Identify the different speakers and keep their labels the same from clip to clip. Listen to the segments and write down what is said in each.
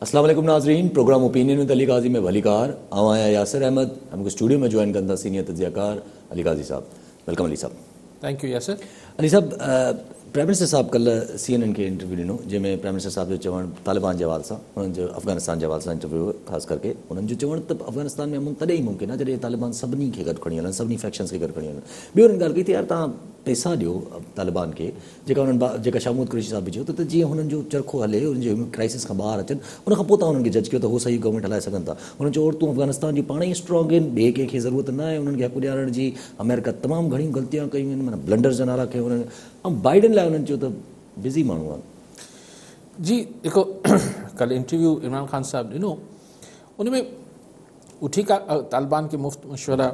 Speaker 1: अस्सलाम वालेकुम नाज़रीन, प्रोग्राम ओपिनियन विद अली काजी में वली कार आया यासिर अहमद हमको स्टूडियो में ज्वाइन करता सीनियर तज्ज़ियाकार अली काजी साहब। वेलकम अली साहब।
Speaker 2: Thank you Yasir.
Speaker 1: अली साहब, प्राइम मिनिस्टर साहब कल CNN के इंटरव्यू ॾिनो जंहिंमें प्राइम मिनिस्टर साहब जो चवणु तालिबान जे हवाले सां उन्हनि जो अफ़गानिस्तान जे हवाले सां इंटरव्यू ख़ासि करके उन्हनि जो चवणु त अफ़गानिस्तान में अमन तॾहिं ई मुमकिन आहे जॾहिं तालिबान सभिनी खे गॾु खणी हलनि, सभिनी फैक्शन्स खे गॾु खणी हलनि। ॿियो हुननि ॻाल्हि कई त यार तव्हां पैसा ॾियो तालिबान खे, जेका शामूद कुरैशी साहब बि चयो त जीअं हुननि जो चरखो हले, हुननि जो क्राइसिस खां ॿाहिरि अचनि, उनखां पोइ तव्हां हुननि खे जज कयो त हो सही गवर्नमेंट हलाए सघनि था। हुननि चयो औरतूं अफ़गानिस्तान जी पाण ई स्ट्रॉन्ग आहिनि, ॿिए कंहिंखे ज़रूरत न आहे उन्हनि खे हक़ ॾियारण जी। अमेरिका तमामु घणी ग़लतियां कयूं आहिनि, माना ब्लंडर्स जा नाला खयो हुननि। ऐं बाइडन लाइ हुननि चयो त बिज़ी माण्हू आहे।
Speaker 2: जी देखो, कल इंटरव्यू इमरान खान साहब ॾिनो, उनमें ठीकु आहे तालिबान खे मुफ़्त मशवरा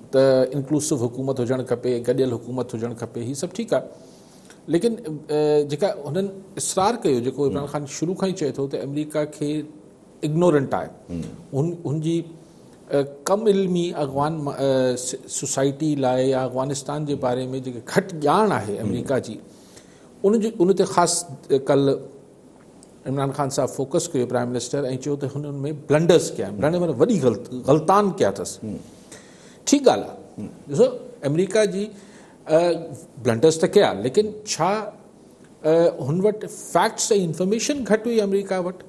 Speaker 2: त इंक्लूसिव हुकूमत हुजणु खपे, गॾियल हुकूमत हुजणु खपे, हीअ सभु ठीकु आहे। लेकिन जेका हुननि इसरार कयो, जेको इमरान खान शुरू खां ई चए थो त अमेरिका खे इग्नोरेंट आहे, हुनजी कम इल्मी अफ़गान सोसाइटी लाइ या अफ़गानिस्तान जे बारे में जेके घटि ॼाण आहे अमेरिका जी, उन ते ख़ासि कल इमरान खान साहब फोकस कयो प्राइम मिनिस्टर, ऐं चयो त हुननि में ब्लंडर्स कया आहिनि, ब्लंडर माना वॾी ग़लतान कया अथसि। ठीकु ॻाल्हि आहे, ॾिसो अमेरिका जी ब्लंडर्स त कया, लेकिन छा हुन वटि फैक्ट्स ऐं इंफॉर्मेशन घटि हुई अमेरिका वटि,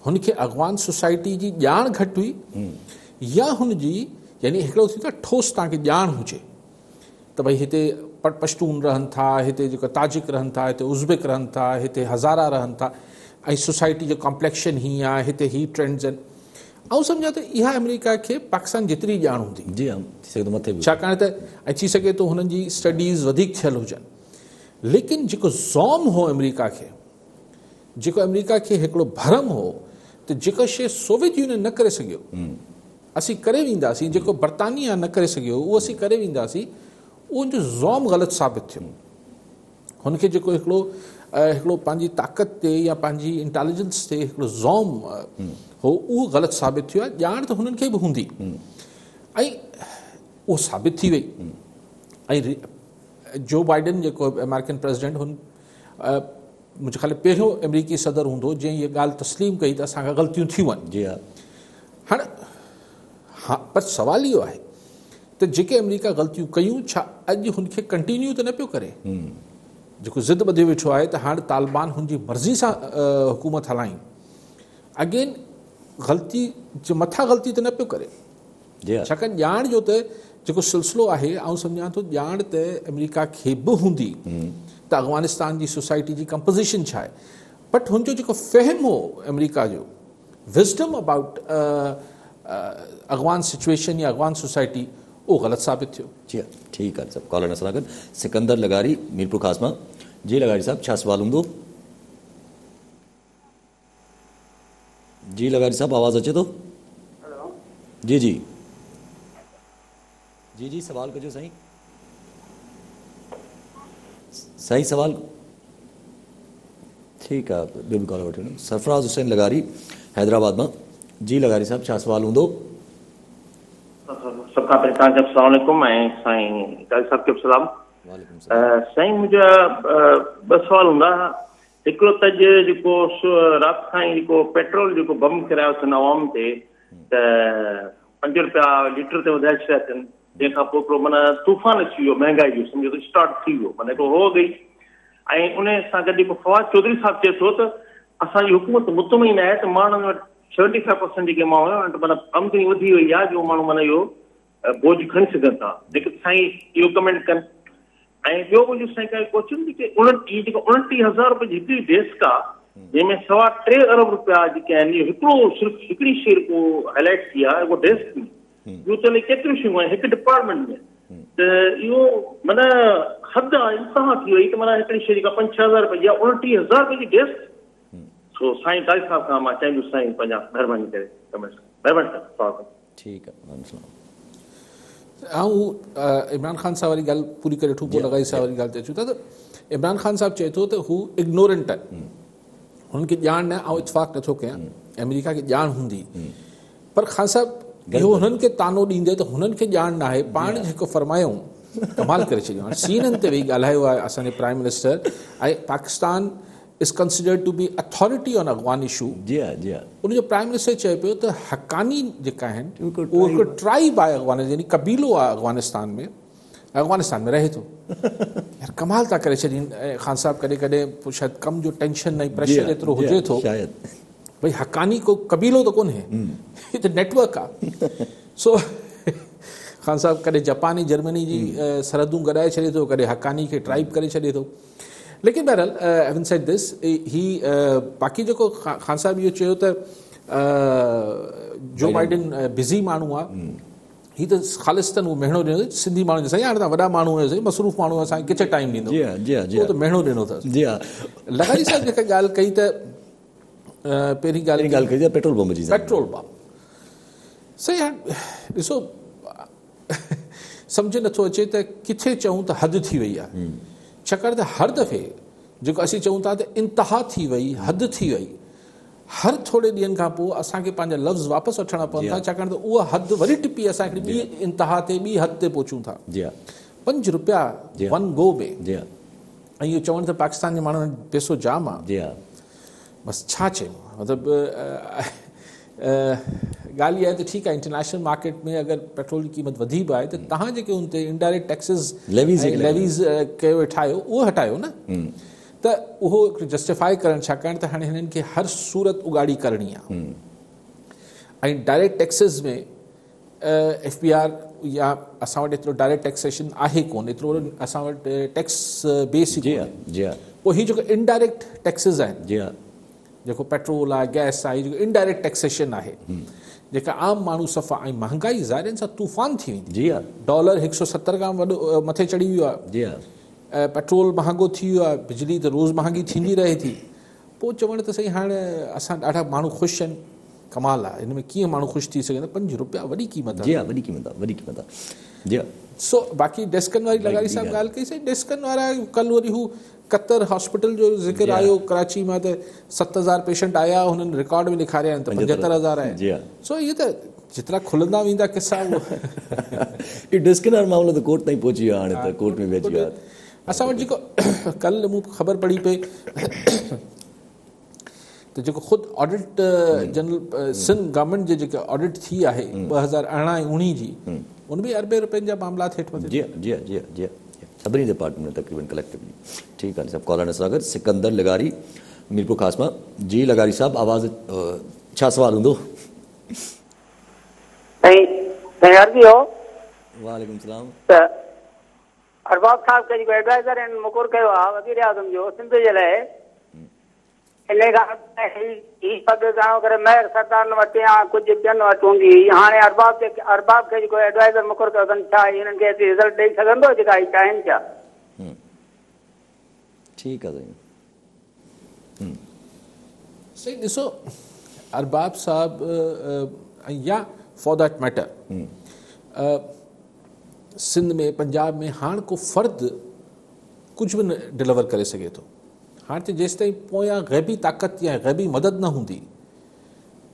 Speaker 2: हुनखे अफ़गान सोसाइटी जी ॼाण घटि हुई, या हुनजी यानी हिकिड़ो थींदो आहे ठोस तव्हांखे ॼाण हुजे त भई हिते पश्तून रहनि था, हिते जेको ताजिक रहनि था, हिते उज़्बेक रहनि था, हिते हज़ारा रहनि था, ऐं सोसाइटी जो कॉम्प्लेक्शन हीअं आहे, हिते हीअ ट्रेंड्स आहिनि। ऐं सम्झा त इहा अमेरिका खे पाकिस्तान जेतिरी ॼाण हूंदी,
Speaker 1: जी हा, थी सघे थो मथे
Speaker 2: छाकाणि त ऐं थी सघे थो हुननि जी स्टडीज़ वधीक थियल हुजनि। लेकिन जेको ज़ौम हो अमेरिका खे, जेको अमेरिका खे हिकिड़ो भरम हो त जेका शइ सोवियत यूनियन न करे सघियो असीं करे वेंदासीं, जेको बर्तानिया न करे सघियो उहो असीं करे वेंदासीं, उनजो ज़ौम ग़लति साबित थियो। हुनखे जेको हिकिड़ो पंहिंजी ताक़त ते या पंहिंजी इंटेलिजेंस ते हिकिड़ो ज़ौम हो, उहो ग़लति साबित थियो आहे। ॼाण त हुननि खे बि हूंदी, ऐं उहो साबित थी वई। ऐं जो बाइडन जेको अमेरिकन प्रेसिडेंट, हुन मुंहिंजे ख़्याल पहिरियों अमरीकी सदर हूंदो जंहिं इहा ॻाल्हि तस्लीम कई त असांखां ग़लतियूं थियूं आहिनि।
Speaker 1: जी हा।
Speaker 2: हाणे हा, पर सुवालु इहो आहे त जेके अमेरिका ग़लतियूं कयूं, छा अॼु हुनखे कंटिन्यू त न पियो करे? जेको ज़िद ॿधियो वेठो आहे त हाणे तालिबान हुनजी मर्ज़ी सां हुकूमत हलायूं, अगेन ग़लती जे मथां ग़लती त न पियो करे। छाकाणि ॼाण जो त जेको सिलसिलो आहे, आउं सम्झां थो ॼाण त अमेरिका खे बि हूंदी त अफ़गानिस्तान जी सोसाइटी जी कंपोज़िशन छा आहे, बट हुनजो जेको फ़हम हो अमेरिका जो, विज़डम अबाउट अफ़गान सिचुएशन या अफ़गान सोसाइटी, उहो ग़लति साबित थियो।
Speaker 1: जी हा, ठीकु आहे सभु कॉलर सां गॾु सिकंदर लगारी मीरपुर ख़ास मां। जी लगारी साहब, छा सुवाल हूंदो? जी लगारी साहब, आवाज़ अचे थो? जी जी जी जी सवाल कजो साईं। सही सवाल, ठीकु आहे, ॿियो बि कॉलर वठी वञो। सरफराज़ हुसैन लगारी हैदराबाद मां। जी लगारी साहब, छा सुवाल हूंदो?
Speaker 3: सभ खां पहिरीं तव्हांखे अस्सलाम वालेकुम ऐं साईं काज़ी साहब खे बि सलाम। साईं, मुंहिंजा ॿ सुवाल हूंदा। हिकिड़ो त जेको राति खां ई जेको पेट्रोल जेको बम किरायो अथनि अवाम ते, त 5 रुपया लीटर ते वधाए छॾिया अथनि, जंहिंखां पोइ हिकिड़ो माना तूफ़ान अची वियो महांगाई जो, सम्झो त स्टार्ट थी वियो, माना हिकिड़ो हो गई। ऐं उन सां गॾु जेको फवाद चौधरी साहब चए थो त असांजी हुकूमत मुतमइन आहे त माण्हुनि वटि 75% जेके माण्हू आहिनि माना आमदनी वधी वई आहे, जो माण्हू माना इहो बोझ खणी सघनि था। जेके साईं इहो कमेंट कनि। ऐं ॿियो मुंहिंजो साईं का क्वेश्चन जेके 29,000 रुपए जी हिकिड़ी डेस्क आहे, जंहिंमें 3.25 अरब रुपया जेके आहिनि, इहो हिकिड़ो सिर्फ़ु हिकिड़ी शइ को हाईलाइट थी आहे, उहो डेस्क में। ॿियो त केतिरियूं शयूं आहिनि हिकु डिपार्टमेंट में, त इहो माना हद आहे, इंसाफ़ थी वई त माना हिकिड़ी शइ जेका 5-6 हज़ार रुपए जी आहे, 29,000 रुपए जी डेस्क। सो साईं काज़ी साहब खां मां चाहींदुसि साईं पंहिंजा महिरबानी करे कमेंट्स। महिरबानी साईं।
Speaker 1: ठीकु आहे।
Speaker 2: इमरान खान साहब वारी ॻाल्हि पूरी करे वठूं, पोइ लगाई साहब वारी ॻाल्हि ते अचूं था। त इमरान खान साहब चए थो त हू इग्नोरेंट आहे, हुननि खे ॼाण न, ऐं इतफ़ाक़ नथो कयां, अमेरिका खे ॼाण हूंदी। पर खान साहब इहो हुननि खे तानो ॾींदे त हुननि खे ॼाण न आहे, पाण जेको फरमायूं कमाल करे छॾियो। हाणे CNN ते वेही ॻाल्हायो आहे असांजे प्राइम मिनिस्टर, ऐं Pakistan is considered to be authority on Afghan issue.
Speaker 1: जी हाँ, जी हाँ।
Speaker 2: उन जो प्राइम मिनिस्टर चए पियो त हक्कानी जेका आहिनि उहो हिकु ट्राइब आहे अफ़गानिस्तान, यानी कबीलो आहे अफ़गानिस्तान में रहे थो। यार कमाल था करे छॾीनि ख़ान साहब, कॾहिं कॾहिं शायदि कम जो टेंशन ऐं प्रेशर एतिरो हुजे थो भई हक्कानी को कबीलो त कोन्हे, ही त नेटवर्क आहे। सो ख़ान साहब कॾहिं जापानी जर्मनी जी सरहदूं गॾाए छॾे थो, कॾहिं हक्कानी खे ट्राइब करे छॾे थो। लेकिन बहरहाल हैविंग सेड दिस, ही बाक़ी जेको ख़ान साहब इहो चयो त जो बाइडन बिज़ी माण्हू आहे, ही त ख़ालिस्तन उहो महीनो ॾिनो सिंधी माण्हू साईं, हाणे तव्हां वॾा माण्हू आहियो, मसरूफ़ माण्हू असांखे किथे टाइम ॾींदो, उहो त महीनो ॾिनो अथसि। जी हा, लगारी साहिब जेका ॻाल्हि कई त पहिरीं ॻाल्हि कई
Speaker 1: पेट्रोल पंप जी,
Speaker 2: पेट्रोल पंप सही। हाणे ॾिसो सम्झ नथो अचे त किथे चऊं त हद थी वई आहे, छाकाणि त हर दफ़े जेको असीं चऊं था त इंतिहा थी वई, हद थी वई, हर थोरे ॾींहंनि खां पोइ असांखे पंहिंजा लफ़्ज़ वापसि वठणा पवनि था, छाकाणि त उहा हद वरी टिपी असां हिकिड़ी ॿी इंतिहा ते, ॿी हद ते पहुचूं था। ₹5 वन गो में, ऐं इहो चवण त पाकिस्तान जे माण्हुनि वटि पैसो जाम आहे। बसि छा चयूं, मतिलबु ॻाल्हि इहा आहे त ठीकु आहे, इंटरनेशनल मार्केट में अगरि पेट्रोल जी क़ीमत वधी बि आहे त तव्हां जेके हुन ते इनडायरेक्ट टैक्सिस लेवीज़ कयो वेठा आहियो, उहो हटायो न, त उहो हिकिड़ो जस्टिफाई करणु, छाकाणि त हाणे हिननि खे हर सूरत उगाड़ी करणी आहे। ऐं डायरेक्ट टैक्सिस में FBR या असां वटि एतिरो डायरेक्ट टैक्सेशन आहे कोन, एतिरो असां वटि टैक्स बेस ई कोन्हे। पोइ हीअ जेको इनडायरेक्ट टैक्सिस आहिनि, जेको पेट्रोल आहे, गैस आहे, जेको इनडायरेक्ट टैक्सेशन आहे, जेका आम माण्हू सफ़ा, ऐं महांगाई ज़ाहिरनि सां तूफ़ान थी वेंदी। डॉलर 170 खां वॾो मथे चढ़ी वियो आहे, पेट्रोल महांगो थी वियो आहे, बिजली त रोज़ महांगी थींदी रहे थी। पोइ चवण त सही, हाणे असां ॾाढा माण्हू ख़ुशि आहिनि, कमाल आहे, हिन में कीअं माण्हू ख़ुशि थी सघे। ₹5 वॾी क़ीमत आहे, वॾी क़ीमत आहे। सो बाक़ी डेस्कन वारी लगारी साहब ॻाल्हि कई, सही डेस्कन वारा कल्ह वरी हू कतर हॉस्पिटल जो ज़िक्र आयो कराची मां, त 7000 पेशेंट आया, हुननि रिकॉर्ड में ॾेखारिया आहिनि त 75,000 आहे। सो इहे त जेतिरा खुलंदा वेंदा किसा,
Speaker 1: डेस्कन वारो मामलो त कोर्ट ताईं पहुची वियो, हाणे त कोर्ट में बि अची वियो।
Speaker 2: असां वटि जेको कल्ह मूं ख़बर पढ़ी पई त जेको ख़ुदि ऑडिट जनरल सिंध गवर्नमेंट जे जेके ऑडिट थी आहे 2018-19 जी, उन में अरबे रुपयनि जा मामला हेठि मथे।
Speaker 1: जी सभिनी डिपार्टमेंट तक़रीबन कलेक्टिवली। ठीकु आहे साहब, कॉलर सां गॾु सिकंदर लगारी मीरपुर ख़ास मां। जी लगारी साहब, आवाज़ छा सवाल हूंदो? वालेकुम सलाम।
Speaker 4: अरबाब साहब खे जेको एडवाइज़र आहिनि मुक़ररु कयो आहे वज़ीर आज़म जो सिंध जे लाइ, इन खां ही पद घणो करे मेयर सरदार वटि या कुझु ॿियनि वटि हूंदी, हाणे अरबाब खे जेको एडवाइज़र मुक़ररु कयो अथनि, छा हिननि खे रिज़ल्ट ॾेई सघंदो जेका ही चाहिनि छा?
Speaker 1: ठीकु आहे
Speaker 2: सही। ॾिसो अरबाब साहब, या फॉर दैट मैटर सिंध में, पंजाब में हाणे को फ़र्द कुझु बि न डिलीवर करे सघे थो। हाणे त जेसि ताईं पोयां ग़ैबी ताक़त या ग़ैबी मदद न हूंदी,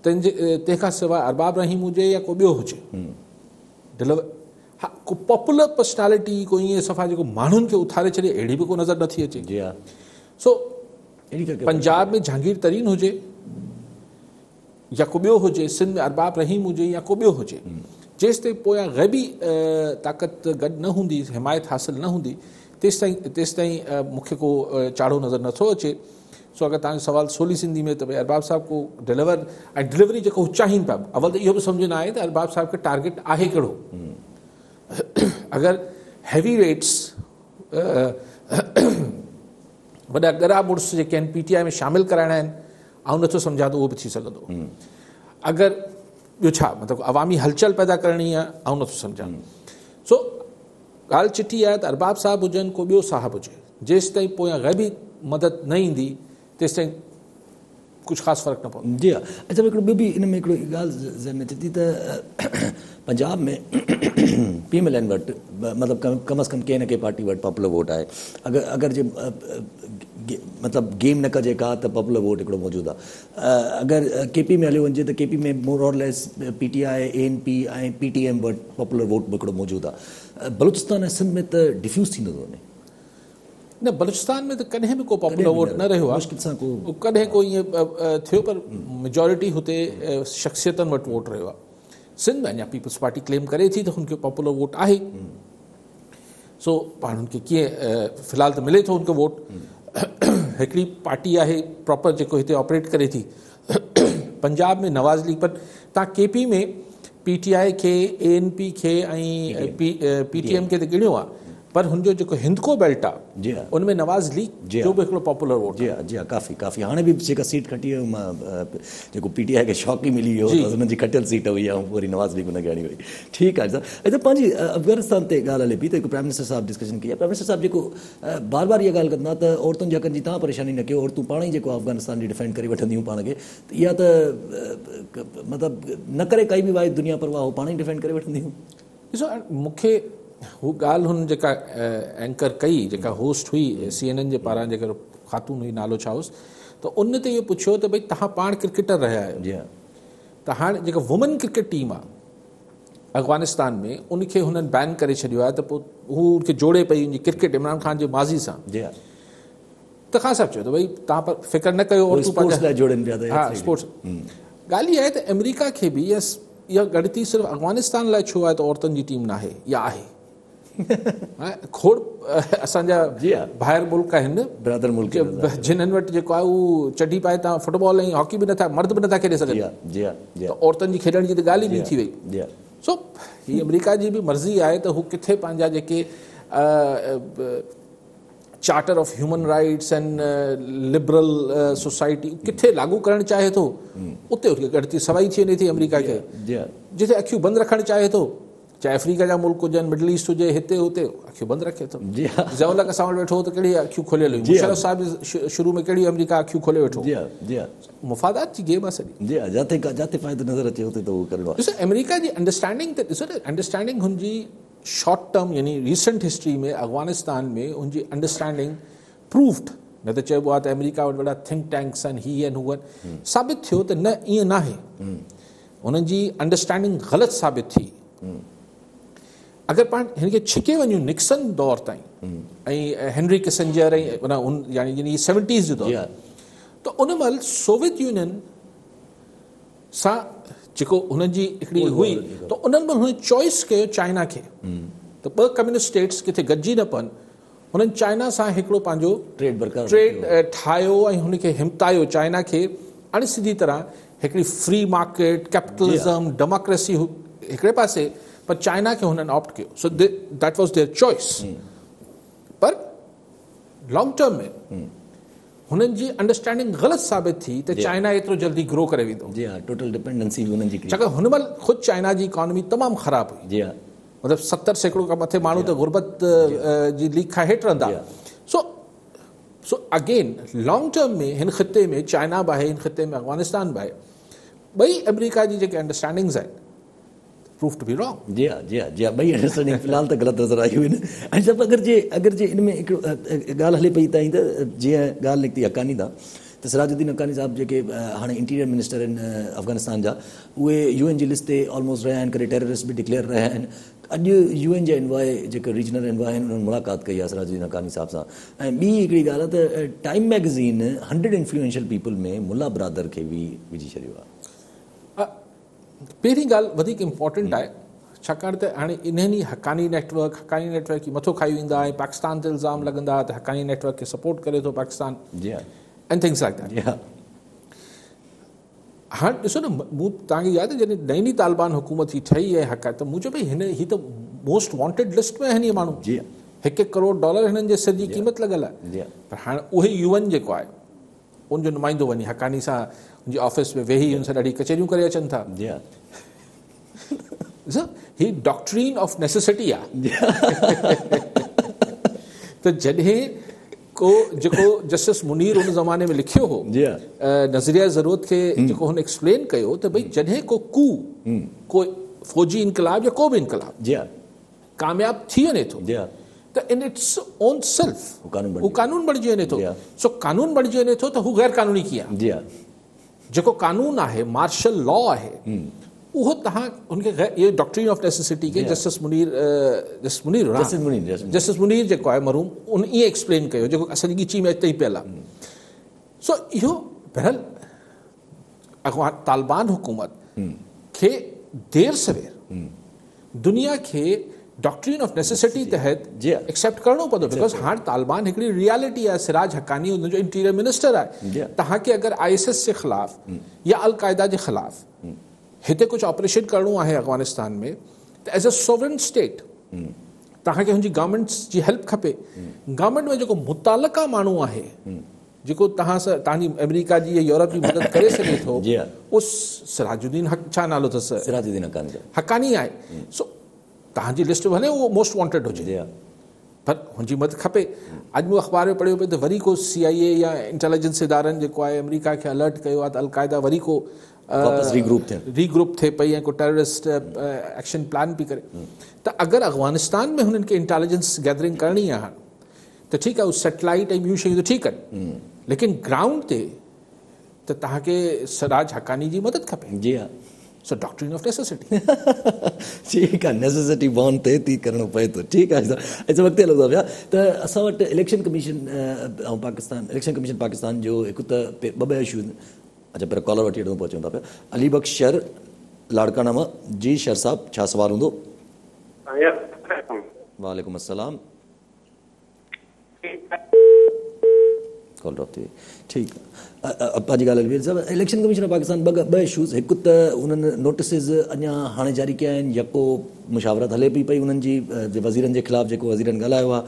Speaker 2: तंहिंखां सवाइ अरबाब रहीम हुजे या को ॿियो हुजे डिलीवर, हा को पॉपुलर पर्सनैलिटी, को ईअं सफ़ा जेको माण्हुनि खे उथारे छॾे, अहिड़ी बि को नज़र नथी अचे। सो पंजाब में जहांगीर तरीन हुजे या को ॿियो हुजे, सिंध में अरबाब रहीम हुजे या को ॿियो हुजे, जेसि ताईं पोयां ग़ैबी ताक़त गॾु न हूंदी, हिमायत हासिलु न हूंदी, तेसि ताईं मूंखे को चाढ़ो नज़र नथो अचे। सो अगरि तव्हांजो सवाल सोली सिंधी में त भई अरबाब साहब को डिलीवर ऐं डिलीवरी जेको हू चाहिनि पिया, अवल त इहो बि सम्झ न आहे त अरबाब साहब खे टारगेट आहे कहिड़ो। अगरि हैवी रेट्स वॾा ॻरा मुड़ुस जेके आहिनि PTI में शामिलु कराइणा आहिनि, ऐं नथो सम्झां त उहो बि थी सघंदो। अगरि ॿियो छा मतिलबु अवामी हलचल पैदा करणी आहे, ऐं नथो सम्झां। सो ॻाल्हि चिटी आहे त अरबाब साहब हुजनि, को ॿियो साहब हुजे, जेसि ताईं पोयां ग़ैबी मदद न ईंदी तेसि ताईं कुझु ख़ासि फ़र्क़ु न पवंदो।
Speaker 1: जी हा। अच्छा, हिकिड़ो ॿियो बि इन में हिकिड़ो ॻाल्हि ज़हन में अचे थी त पंजाब में PMLN वटि मतिलबु कम अज़ कम कंहिं न कंहिं पार्टी वटि पॉपुलर वोट आहे। अगरि जे मतिलबु गेम न कजे का त पॉपुलर वोट हिकिड़ो मौजूदु आहे। अगरि KP में हलियो वञे त KP में मोर और लेस PTI, ANP ऐं PTM वटि पॉपुलर वोट बि हिकिड़ो मौजूदु आहे। बलूचिस्तान ऐं सिंध में त डिफ्यूज़ थींदो थो वञे।
Speaker 2: न बलूचिस्तान में तो कॾहिं बि को पॉपुलर वोट न रहियो आहे,
Speaker 1: मुश्किल सां को
Speaker 2: कॾहिं को ईअं थियो, पर मेजॉरिटी हुते शख़्सियतनि वटि वोट रहियो आहे। सिंध में अञा पीपल्स पार्टी क्लेम करे थी त हुनखे पॉपुलर वोट आहे, सो पाण हुनखे कीअं फ़िलहाल त मिले थो हुनखे वोट। हिकिड़ी पार्टी आहे प्रॉपर जेको हिते ऑपरेट करे थी पंजाब में नवाज़ लीग, पर तव्हां केपी में PTI खे, ANP खे ऐं PTM खे त गिणियो आहे, पर हुनजो जेको हिंदको बेल्ट आहे
Speaker 1: जी हाँ
Speaker 2: उनमें नवाज़ लीग जो बि हिकिड़ो पॉपुलर वोट
Speaker 1: जी हाँ जी हाँ काफ़ी काफ़ी हाणे बि जेका सीट खटी जेको PTI खे शौक़ ई मिली वियो, हुननि जी खटियल सीट हुई ऐं वरी नवाज़ लीग हुनखे हणी वई। ठीकु आहे सर। त पंहिंजी अफ़गानिस्तान ते ॻाल्हि हले पई त हिकु प्राइम मिनिस्टर साहिबु डिस्कशन कई आहे। प्राइम मिनिस्टर साहिबु जेको बार बार इहा ॻाल्हि कंदा त औरतुनि जे हक़नि जी तव्हां परेशानी न कयो, औरतूं पाण ई जेको अफ़गानिस्तान जी डिफेंड करे वठंदियूं पाण खे, त इहा त मतिलबु न करे काई बि वाहिद दुनिया परवाह हो पाण ई डिफेंड करे वठंदियूं।
Speaker 2: ॾिसो मूंखे हू ॻाल्हि हुन जेका एंकर कई, जेका होस्ट हुई CNN जे पारां, जेका ख़ातून हुई, नालो छा हुउसि, त उन ते इहो पुछियो त भई तव्हां पाण क्रिकेटर रहिया आहियो,
Speaker 1: जी हाँ
Speaker 2: त हाणे जेका वुमन क्रिकेट टीम आहे अफ़गानिस्तान में उनखे हुननि बैन करे छॾियो आहे, त पोइ हू उनखे जोड़े पई उनजी क्रिकेट इमरान ख़ान जे माज़ी सां।
Speaker 1: जी हाँ
Speaker 2: त खां सभु चयो त भई तव्हां पर फ़िक्र न कयो, और
Speaker 1: स्पोर्ट्स लाइ जोड़नि पिया त
Speaker 2: हा स्पोर्ट्स। ॻाल्हि इहा आहे त अमेरिका खे बि इहा ॻणती सिर्फ़ु अफ़गानिस्तान लाइ छो आहे त औरतुनि जी टीम न आहे, या आहे खोड़ असांजा
Speaker 1: जी हाँ
Speaker 2: ॿाहिरि मुल्क आहिनि
Speaker 1: ब्रदर मुल्क
Speaker 2: जिन्हनि वटि जेको आहे उहो चढ़ी पाए तव्हां फुटबॉल ऐं हॉकी बि नथा, मर्द बि नथा खेॾे
Speaker 1: जी
Speaker 2: सघनि,
Speaker 1: हाँ जी हाँ जी
Speaker 2: त
Speaker 1: हाँ
Speaker 2: औरतुनि जी खेॾण जी त ॻाल्हि ई ॿी थी वई।
Speaker 1: जी हाँ
Speaker 2: सो हीअ अमेरिका जी बि मर्ज़ी आहे त हू किथे पंहिंजा जेके charter of human rights and liberal society किथे लागू करणु चाहे थो, उते उनखे ॻणती सवाई थी वञे थी अमेरिका खे।
Speaker 1: जी हाँ
Speaker 2: जिथे अखियूं बंदि रखणु चाहे थो, चाहे अफ्रीका जा मुल्क हुजनि, मिडल ईस्ट हुजे, हिते हुते अखियूं बंदि रखे थो।
Speaker 1: जी हाँ
Speaker 2: ज़ियाउल असां वटि वेठो त कहिड़ी अखियूं खोलियल हुयूं, मुशर्रफ साहिब शुरू में कहिड़ी अमेरिका अखियूं खोले वेठो,
Speaker 1: जी हाँ जी हाँ
Speaker 2: मुफ़ादात जी गेम आहे सॼी।
Speaker 1: जी हाँ जाते फ़ाइदो नज़र अचे हुते त उहो करिणो आहे।
Speaker 2: ॾिसो अमेरिका जी अंडरस्टैंडिंग त ॾिसो न, अंडरस्टैंडिंग हुनजी शॉर्ट टर्म यानी रीसेंट हिस्ट्री में अफ़गानिस्तान में हुनजी अंडरस्टैंडिंग प्रूव्ड, न त चइबो आहे त अमेरिका वटि वॾा थिंक टैंक्स आहिनि, हीअ आहिनि हूअ आहिनि, साबित थियो त न ईअं न आहे, हुननि जी अंडरस्टैंडिंग ग़लति साबित थी। अगरि पाण हिनखे छिके वञूं निक्सन दौर ताईं ऐं हेनरी किसिंजर ऐं यानी 70s जो दौर, त उन महिल सोवियत यूनियन सां जेको हुननि जी हिकिड़ी हुई, त उन्हनि में हुननि चॉइस कयो चाइना खे, त ॿ कम्युनिस्ट स्टेट्स किथे गॾिजी न पवनि, हुननि चाइना सां हिकिड़ो पंहिंजो ट्रेड ठाहियो ऐं हुनखे हिमतायो, चाइना खे अण सिधी तरह हिकिड़ी फ्री मार्केट कैपिटलिज़म डेमोक्रेसी हिकिड़े पासे, पर चाइना खे हुननि ऑप्ट कयो, so that was their choice. पर लॉन्ग टर्म में हुननि जी अंडरस्टैंडिंग ग़लति साबित थी त चाइना एतिरो जल्दी ग्रो करे वेंदो।
Speaker 1: जी हाँ टोटल डिपेंडेंसी हुननि जी,
Speaker 2: छाकाणि हुन महिल ख़ुदि चाइना जी इकॉनमी तमामु ख़राबु हुई।
Speaker 1: जी हाँ
Speaker 2: मतिलबु 70% खां मथे माण्हू त गुरबत जी लीक खां हेठि रहंदा। सो अगेन लॉन्ग टर्म में हिन ख़िते में चाइना बि आहे, हिन ख़िते में अफ़गानिस्तान बि आहे, ॿई अमेरिका जी जेके अंडरस्टैंडिंग्स आहिनि प्रूव टू बी रॉन्ग।
Speaker 1: जी हाँ जी हाँ जी हाँ ॿई अंडरस्टैंडिंग फ़िलहाल त ग़लति नज़र आयूं आहिनि। ऐं जब अगरि जे इन में हिकिड़ो ॻाल्हि हले पई ताईं त जीअं ॻाल्हि निकिती हक़ानी तां, त सिराजुद्दीन हक़ानी साहिबु जेके हाणे इंटीरियर मिनिस्टर आहिनि अफ़गानिस्तान जा, उहे UN जी लिस्ट ते ऑलमोस्ट रहिया आहिनि, करे टेररिस्ट बि डिक्लेयर रहिया आहिनि। अॼु UN जा एनवॉय जेके रीजनल एनवॉय आहिनि उन्हनि मुलाक़ात कई आहे सिराजुद्दीन हक़ानी साहिब सां। ऐं ॿी हिकिड़ी ॻाल्हि आहे त टाइम मैगज़ीन 100 इन्फ्लुएंशियल पीपल में मुल्ला बिरादर खे बि विझी छॾियो आहे।
Speaker 2: पहिरीं ॻाल्हि वधीक इम्पॉर्टेंट आहे, छाकाणि त हाणे इन्हनि हक़ानी नेटवर्क की मथो खाई वेंदा ऐं पाकिस्तान ते इल्ज़ाम लॻंदा त हक़ानी नेटवर्क खे सपोर्ट करे थो पाकिस्तान,
Speaker 1: जी हाँ
Speaker 2: एंड थिंग्स लाइक दैट।
Speaker 1: जी हाँ
Speaker 2: हाणे ॾिसो न, मूं तव्हांखे यादि आहे जॾहिं नई तालिबान हुकूमत ही ठही आहे हक़, त मूं चयो भई ही त मोस्ट वॉन्टेड लिस्ट में आहिनि इहे माण्हू,
Speaker 1: जी हाँ
Speaker 2: $1 करोड़ हिननि जे सिर जी क़ीमत लॻल आहे।
Speaker 1: जी हाँ
Speaker 2: पर हाणे उहे UN जेको आहे उनजो नुमाइंदो वञी हक़ानी सां उनजी ऑफिस में वेही हुन सां ॾाढी कचहरियूं करे अचनि था।
Speaker 1: जी हाँ
Speaker 2: ही डॉक्ट्रीन ऑफ नेसेसिटी आहे। त जॾहिं को जेको जस्टिस मुनीर उन ज़माने में लिखियो हो,
Speaker 1: जी हाँ
Speaker 2: नज़रिया ज़रूरत खे जेको हुन एक्सप्लेन कयो त भई जॾहिं को फौजी इनकलाब या को बि इनकलाब
Speaker 1: जी हाँ
Speaker 2: कामयाब थी वञे थो,
Speaker 1: जी हाँ
Speaker 2: त इन इट्स ओन सेल्फ हू कानून बणिजी वञे थो।
Speaker 1: जी हाँ।
Speaker 2: सो कानून बणिजी वञे थो त हू गैर कानूनी कीअं आहे?
Speaker 1: जी हाँ
Speaker 2: जेको कानून आहे, मार्शल लॉ आहे, उहो तव्हां हुनखे इहो डॉक्ट्रिन ऑफ नेसेसिटी खे जस्टिस मुनीर जेको आहे मरहूम उन ईअं एक्सप्लेन कयो जेको असांजी ॻिची में अचे पियल आहे। सो इहो बहरहाल तालिबान हुकूमत खे देर सवेर दुनिया खे डॉक्ट्रिन ऑफ नेसेसिटी तहत एक्सेप्ट करणो पवंदो, बिकॉज हाणे तालिबान हिकिड़ी रियलिटी आहे। सिराज हक्कानी हुनजो इंटीरियर मिनिस्टर आहे। तव्हांखे अगरि ISIS जे ख़िलाफ़ या अलक़ाइदा जे ख़िलाफ़ हिते कुझु ऑपरेशन करणो आहे अफ़गानिस्तान में, त एज़ अ सोवरन स्टेट तव्हांखे हुनजी गवर्नमेंट जी हेल्प खपे। गवर्नमेंट में जेको मुतालका माण्हू आहे जेको तव्हां सां तव्हांजी अमेरिका जी या यूरोप जी मदद करे सघे थो, उहो सिराजुद्दीन छा नालो अथसि,
Speaker 1: सिराजुद्दीन
Speaker 2: हक्कानी आहे। सो तव्हांजी लिस्ट में भले उहो मोस्ट वांटेड हुजे, पर हुनजी मदद खपे। अॼु मूं अख़बार में पढ़ियो पियो त वरी को CIA या इंटेलिजेंस इदारनि जेको आहे अमेरिका खे अलर्ट कयो आहे त अलक़ाइदा वरी को रीग्रुप थिए पई ऐं को टेररिस्ट एक्शन प्लान पई करे। त अगरि अफ़गानिस्तान में हुननि खे इंटेलिजेंस गैदरिंग करणी आहे त ठीकु आहे, उहो सैटेलाइट ऐं ॿियूं शयूं त ठीकु आहिनि, लेकिन ग्राउंड ते त तव्हांखे सिराज हक्कानी जी मदद खपे।
Speaker 1: जी हा।
Speaker 2: सो डॉक्ट्रिन ऑफ नेसेसिटी
Speaker 1: ठीकु आहे, नेसेसिटी बॉर्न ते थी करिणो पए थो। ठीकु आहे, ऐं वक़्तु हलो था पिया त असां वटि इलेक्शन कमीशन ऐं इलेक्शन कमीशन पाकिस्तान जो हिकु त ॿ इशू। अच्छा, पर कॉलर वठी वठूं, पहुचूं था पिया। अली बख्श शर लाड़काना मां। जी शर साहब, छा सवाल हूंदो? वालेकुम अस्सलाम। कॉल ड्रॉप थी। ठीकु आहे, पंहिंजी ॻाल्हि हली साहब। इलेक्शन कमीशन ऑफ पाकिस्तान ॿ इशूज़। हिकु त उन्हनि नोटिसिस अञा हाणे जारी कया आहिनि, यको मुशावरत हले पई उन्हनि जी वज़ीरनि जे ख़िलाफ़ जेको वज़ीरनि ॻाल्हायो आहे,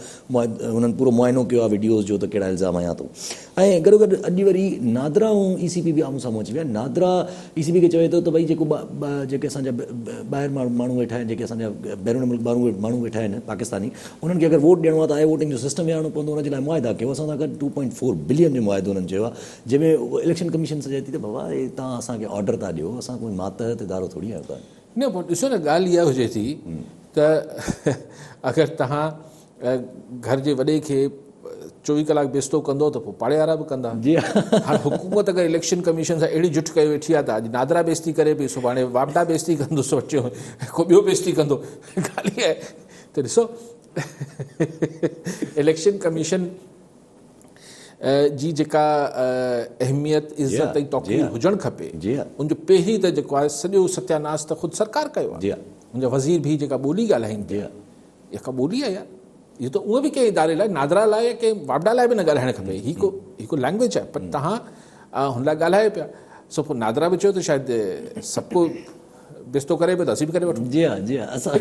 Speaker 1: उन्हनि पूरो मुआइनो कयो आहे वीडियोज़ जो त कहिड़ा इल्ज़ाम आया थो। ऐं गॾो गॾु अॼु वरी नादरा ऐं ECP बि आम्हूं साम्हूं अची विया। नादरा ECP खे चवे थो त भई जेको जेके असांजा ॿाहिरि माण्हू वेठा आहिनि, जेके असांजा बैरून मुल्क माण्हू वेठा आहिनि पाकिस्तानी, उन्हनि खे अगरि वोट ॾियणो आहे त आहे वोटिंग जो सिस्टम विहारणो पवंदो, हुनजे लाइ मुआइदा कयो। असां सां गॾु 2.4 बिलियन जो मुआइदो हुननि चयो आहे, जंहिंमें इलेक्शन कमीशन चए थी त बाबा हे तव्हां असांखे ऑर्डर था ॾियो, असां कोई मातहत इदारो थोरी आहियो।
Speaker 2: न, पोइ ॾिसो न, ॻाल्हि इहा हुजे थी त अगरि तव्हां घर जे वॾे खे 24 कलाक बेस्तो कंदो त पोइ पाड़े वारा बि कंदा।
Speaker 1: जी
Speaker 2: हाणे हुकूमत अगरि इलेक्शन कमीशन सां अहिड़ी जुट करे वेठी आहे त अॼु नादरा बेइज़ती करे पई, सुभाणे वापडा बेइज़ती कंदो, सोचियो को ॿियो बेइज़ती कंदो। ॻाल्हि आहे त ॾिसो इलेक्शन कमीशन जी जेका अहमियत इज़त ऐं तौक़ीर हुजणु खपे, उनजो पहिरीं त जेको आहे सॼो सत्यानाश त ख़ुदि सरकार कयो आहे। मुंहिंजा वज़ीर बि जेका ॿोली ॻाल्हाइनि पिया, इहा का ॿोली आहे यार, इहो त उहा बि कंहिं इदारे लाइ, नादरा लाइ या कंहिं वापडा लाइ बि न ॻाल्हाइणु खपे। हिकु लैंग्वेज आहे, पर तव्हां हुन लाइ ॻाल्हायो पिया। सो पोइ नादरा बि चयो त शायदि सभु को बेस्तो करे पियो त असीं बि करे वठूं।
Speaker 1: जी हा, जी हा। असां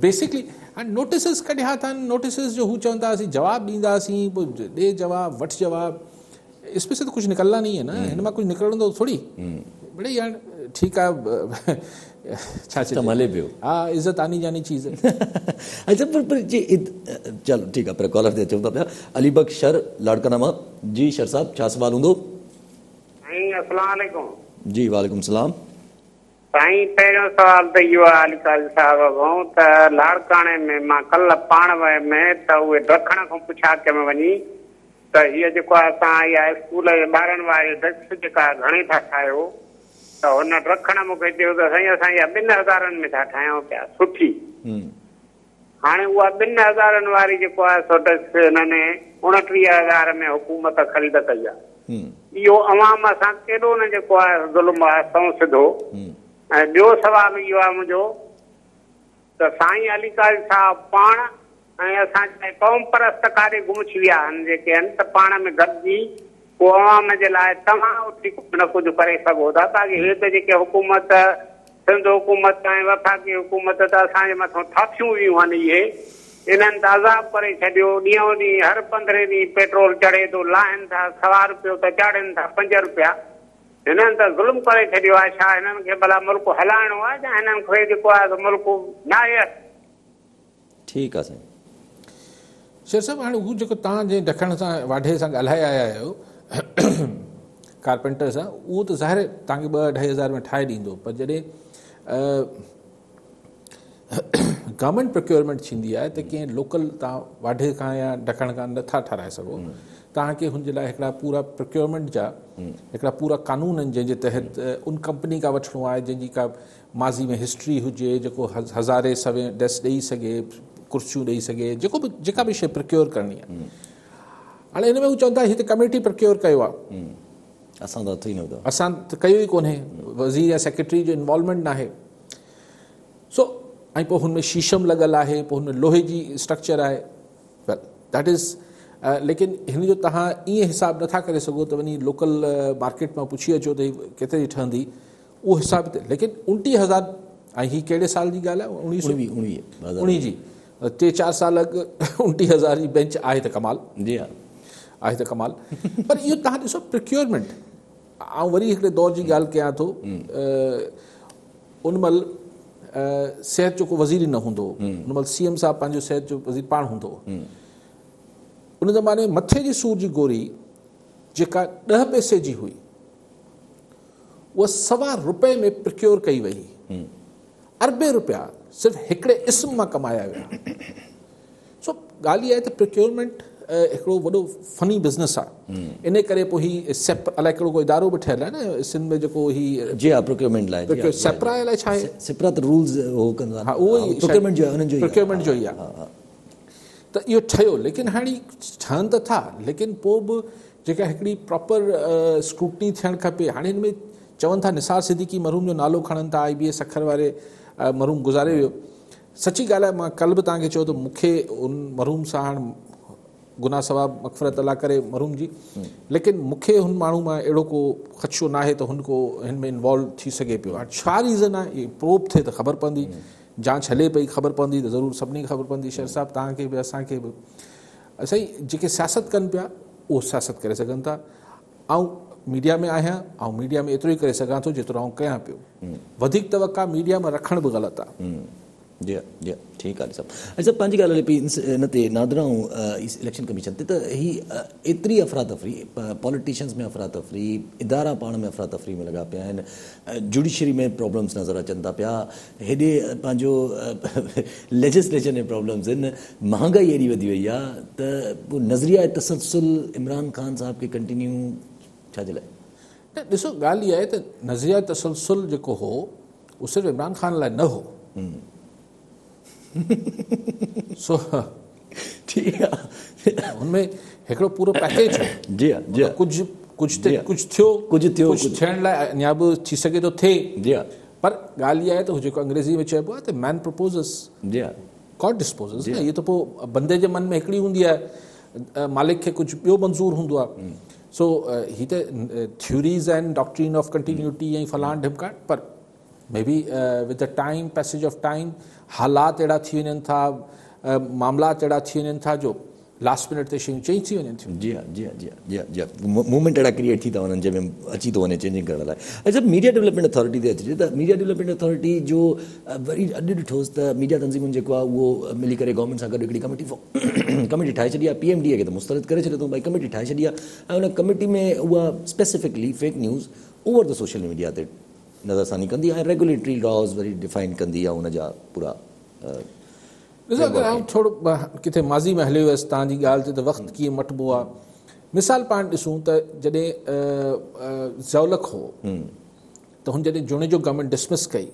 Speaker 2: बेसिकली हाणे नोटिसिस कढिया अथनि, नोटिसिस जो हू चवंदा असीं जवाबु ॾींदासीं, पोइ ॾे जवाबु वठि जवाबु, इसमें से तो कुझु निकलना नहीं है ना, हिन मां कुझु निकिरंदो थोरी। बड़े यार ठीकु आहे, छा
Speaker 1: हले पियो।
Speaker 2: हा, इज़त आनी जानी चीज़ है।
Speaker 1: अच्छा, पर जी चलो ठीकु आहे, पर कॉलर ते अचूं था पिया। अली बख्श शर लाड़काना मां। जी शर साहब, छा सवाल हूंदो?
Speaker 4: अस्सलाम वालेकुम।
Speaker 1: जी वालेकुम सलाम।
Speaker 4: साईं, पहिरियों सवाल त इहो आहे अली काज़ी साहिब खां त लाड़काणे में मां कल्ह पाण में त उहे ॾखण खां पुछा कंहिं वञी त हीअ जेको आहे असां इहा स्कूल जे ॿारनि वारी डेस्क जेका घणे था ठाहियो, त हुन ॾखण मूंखे चयो त साईं असां इहा 2000 में था ठाहियूं पिया सुठी। हाणे उहा 2000 वारी जेको आहे सो डेस्क हिननि 29,000 में हुकूमत ख़रीद कई आहे। इहो अवाम सां केॾो न जेको आहे ज़ुल्म आहे सऊं सिधो। ऐं ॿियो सवाल इहो आहे मुंहिंजो त साईं अली काज़ी साहिब पाण ऐं असांजे क़ौम परस्त काॾे गुम थी विया आहिनि जेके आहिनि, त पाण में गॾिजी पोइ अवाम जे लाइ तव्हां उथी कुझु न कुझु करे सघो था, ताकी हे त जेके हुकूमत सिंध हुकूमत ऐं वफ़ाक़ी हुकूमत त असांजे मथां थापियूं वियूं आहिनि, इहे इन्हनि त अज़ाब करे छॾियो। ॾींहों ॾींहुं हर 15 ॾींहं पेट्रोल चढ़े थो, लाहिनि था, 1.25 रुपयो त चाढ़नि था 5 रुपया। हिननि त ज़ुल्म करे छॾियो आहे। छा हिननि खे भला मुल्क हलाइणो आहे या हिननि खे जेको आहे मुल्क न आहे?
Speaker 1: ठीकु आहे साईं।
Speaker 2: शेर साहब, हाणे हू जेको तव्हां जे ॾखण सां वाढे सां ॻाल्हाए आया आहियो कारपेंटर सां, उहो त ज़ाहिर तव्हांखे 2-2.5 हज़ार में ठाहे ॾींदो, पर जॾहिं गवर्नमेंट प्रोक्योरमेंट थींदी आहे त कंहिं लोकल तव्हां वाढे खां या ॾखण खां नथा ठाराए सघो, तव्हांखे हुनजे लाइ हिकिड़ा पूरा प्रोक्योरमेंट जा हिकिड़ा पूरा कानून आहिनि जंहिंजे तहत उन कंपनी खां वठिणो आहे जंहिंजी का माज़ी में हिस्ट्री हुजे, जेको हज़ारे सवे डेस्क ॾेई सघे, कुर्सियूं ॾेई सघे, जेका बि शइ प्रोक्योर करणी आहे। हाणे हिन में हू चवनि था हिते कमेटी प्रोक्योर कयो आहे,
Speaker 1: असां त थी न
Speaker 2: असां त कयो ई कोन्हे, वज़ीर या सेक्रेटरी जो इन्वॉल्वमेंट न आहे। सो ऐं पोइ हुन में शीशम लॻल आहे, पोइ हुन में लोहे जी स्ट्रक्चर आहे, वेल दैट इज़ लेकिन हिन जो तव्हां ईअं हिसाब नथा करे सघो त वञी लोकल मार्केट मां पुछी अचो त केतिरे जी ठहंदी, उहो हिसाब ते। लेकिन 29,000 ऐं हीअ कहिड़े साल जी ॻाल्हि आहे? 19 जी 3-4 साल अॻु 29,000 जी बेंच आहे त कमाल,
Speaker 1: जी हा
Speaker 2: आहे त कमाल। पर इहो तव्हां ॾिसो प्रोक्योरमेंट। ऐं वरी हिकिड़े दौर जी ॻाल्हि कयां थो, उन महिल सिहत जो को वज़ीर ई न हूंदो, उन महिल CM साहिबु पंहिंजो सिहत जो वज़ीर पाण हूंदो। उन ज़माने में मथे जी सूर जी गोरी जेका 10 पैसे जी हुई उहा ₹1.25 में प्रोक्योर कई वई, अरबे रुपया सिर्फ़ु हिकिड़े इस्म मां कमाया विया। सो ॻाल्हि इहा आहे त प्रोक्योरमेंट हिकिड़ो वॾो फनी बिज़नेस आहे। इन करे पोइ ही अलाए कहिड़ो को इदारो बि ठहियलु आहे न सिंध में जेको ही
Speaker 1: जी हा प्रोक्योरमेंट लाइ
Speaker 2: सेपरा अलाए छा आहे,
Speaker 1: सेपरा त रूल्स हो कंदो आहे।
Speaker 2: हा उहो ई
Speaker 1: प्रोक्योरमेंट
Speaker 2: जो ई आहे। त इहो ठहियो, लेकिन हाणे ठहनि त था, लेकिन पोइ बि जेका हिकिड़ी प्रॉपर स्क्रूटनी थियणु खपे। हाणे हिन में चवनि था निसार सिद्दीकी मरहूम जो नालो खणनि था, IBS अखर वारे मरहूम गुज़ारे वियो। सची ॻाल्हि आहे, मां कल्ह बि तव्हांखे चयो त मूंखे उन मरहूम सां हाणे गुनाह सवाब मग़फ़िरत अल्लाह करे मरहूम जी, लेकिन मूंखे हुन माण्हू मां अहिड़ो को ख़दशो न आहे त हुन को हिन में इन्वॉल्व थी सघे पियो। हाणे छा रीज़न आहे, इहे प्रोब थिए त ख़बर पवंदी, जांच हले पई ख़बर पवंदी, त ज़रूरु सभिनी खे ख़बर पवंदी। शेर साहिबु तव्हांखे बि असांखे बि। असां जेके सियासत कनि पिया उहो सियासत करे सघनि था। ऐं मीडिया में आहियां ऐं मीडिया में एतिरो ई करे सघां थो जेतिरो आउं कयां पियो। वधीक तवका मीडिया में रखण बि ग़लति आहे।
Speaker 1: जी जी ठीकु आहे साहब। अच्छा पंहिंजी ॻाल्हि हले पई हिन ते नादरा ऐं इलेक्शन कमीशन ते, त ही एतिरी अफ़रा तफ़री पॉलिटिशियंस में अफ़रा तफ़री, इदारा पाण में अफ़रा तफ़री में लॻा पिया आहिनि, जुडिशरी में प्रॉब्लम्स नज़र अचनि था पिया, हेॾे पंहिंजो लेजिस्लेचर में प्रॉब्लम्स आहिनि, महांगाई एॾी वधी वई आहे त पोइ नज़रिया तसलसल इमरान ख़ान साहिब खे कंटिन्यू छाजे लाइ?
Speaker 2: न ॾिसो ॻाल्हि इहा आहे त नज़रिया तसलसल जेको हो उहो सिर्फ़ु इमरान ख़ान लाइ न हो। सो
Speaker 1: ठीकु आहे,
Speaker 2: हुनमें हिकिड़ो पूरो पैकेज हो।
Speaker 1: जी हा जी
Speaker 2: कुझु थियो थियण लाइ अञा बि थी सघे थो थिए।
Speaker 1: जी हा
Speaker 2: पर ॻाल्हि इहा आहे त जेको अंग्रेज़ी में चइबो आहे त मैन प्रपोज़स
Speaker 1: जी हा
Speaker 2: गॉड डिस्पोज़स। इहो त पोइ बंदे जे मन में हिकिड़ी हूंदी आहे, मालिक खे कुझु ॿियो मंज़ूर हूंदो आहे। सो ही त थ्योरीज़ आहिनि, डॉक्ट्रीन ऑफ कंटिन्यूटी ऐं फलाण ढिमकाण, पर may be with the time passage of time हालात अहिड़ा थी वञनि था, मामलात अहिड़ा थी वञनि था जो लास्ट मिनट ते शयूं चेंज थी वञनि थियूं।
Speaker 1: जी हा जी हा जी हा जी हा जी हा मूवमेंट अहिड़ा क्रिएट थी था वञनि जंहिंमें अची थो वञे चेंजिंग करण लाइ। अच्छा मीडिया डेवलपमेंट अथॉरिटी ते अचिजे त मीडिया डेवलपमेंट अथॉरिटी जो वरी अॼु ॾिठोसि त मीडिया तंज़ीमुनि जेको आहे उहो मिली करे गवर्नमेंट सां गॾु हिकिड़ी कमेटी ठाहे छॾी आहे, PMDA खे त मुस्तरद करे छॾियो अथऊं, भई कमेटी ठाहे छॾी आहे ऐं हुन कमेटी में उहा specifically fake news over the social media ते नज़रसानी कंदी ऐं रेगुलेटरी लॉज़ वरी डिफाइन कंदी आहे हुन जा पूरा।
Speaker 2: ॾिसो अगरि आउं थोरो किथे माज़ी में हलियो हुयसि तव्हांजी ॻाल्हि ते त वक़्तु कीअं मटिबो आहे। मिसाल पाण ॾिसूं त जॾहिं ज़ौलक हो त हुन जॾहिं जूने जो गवर्नमेंट डिसमिस कई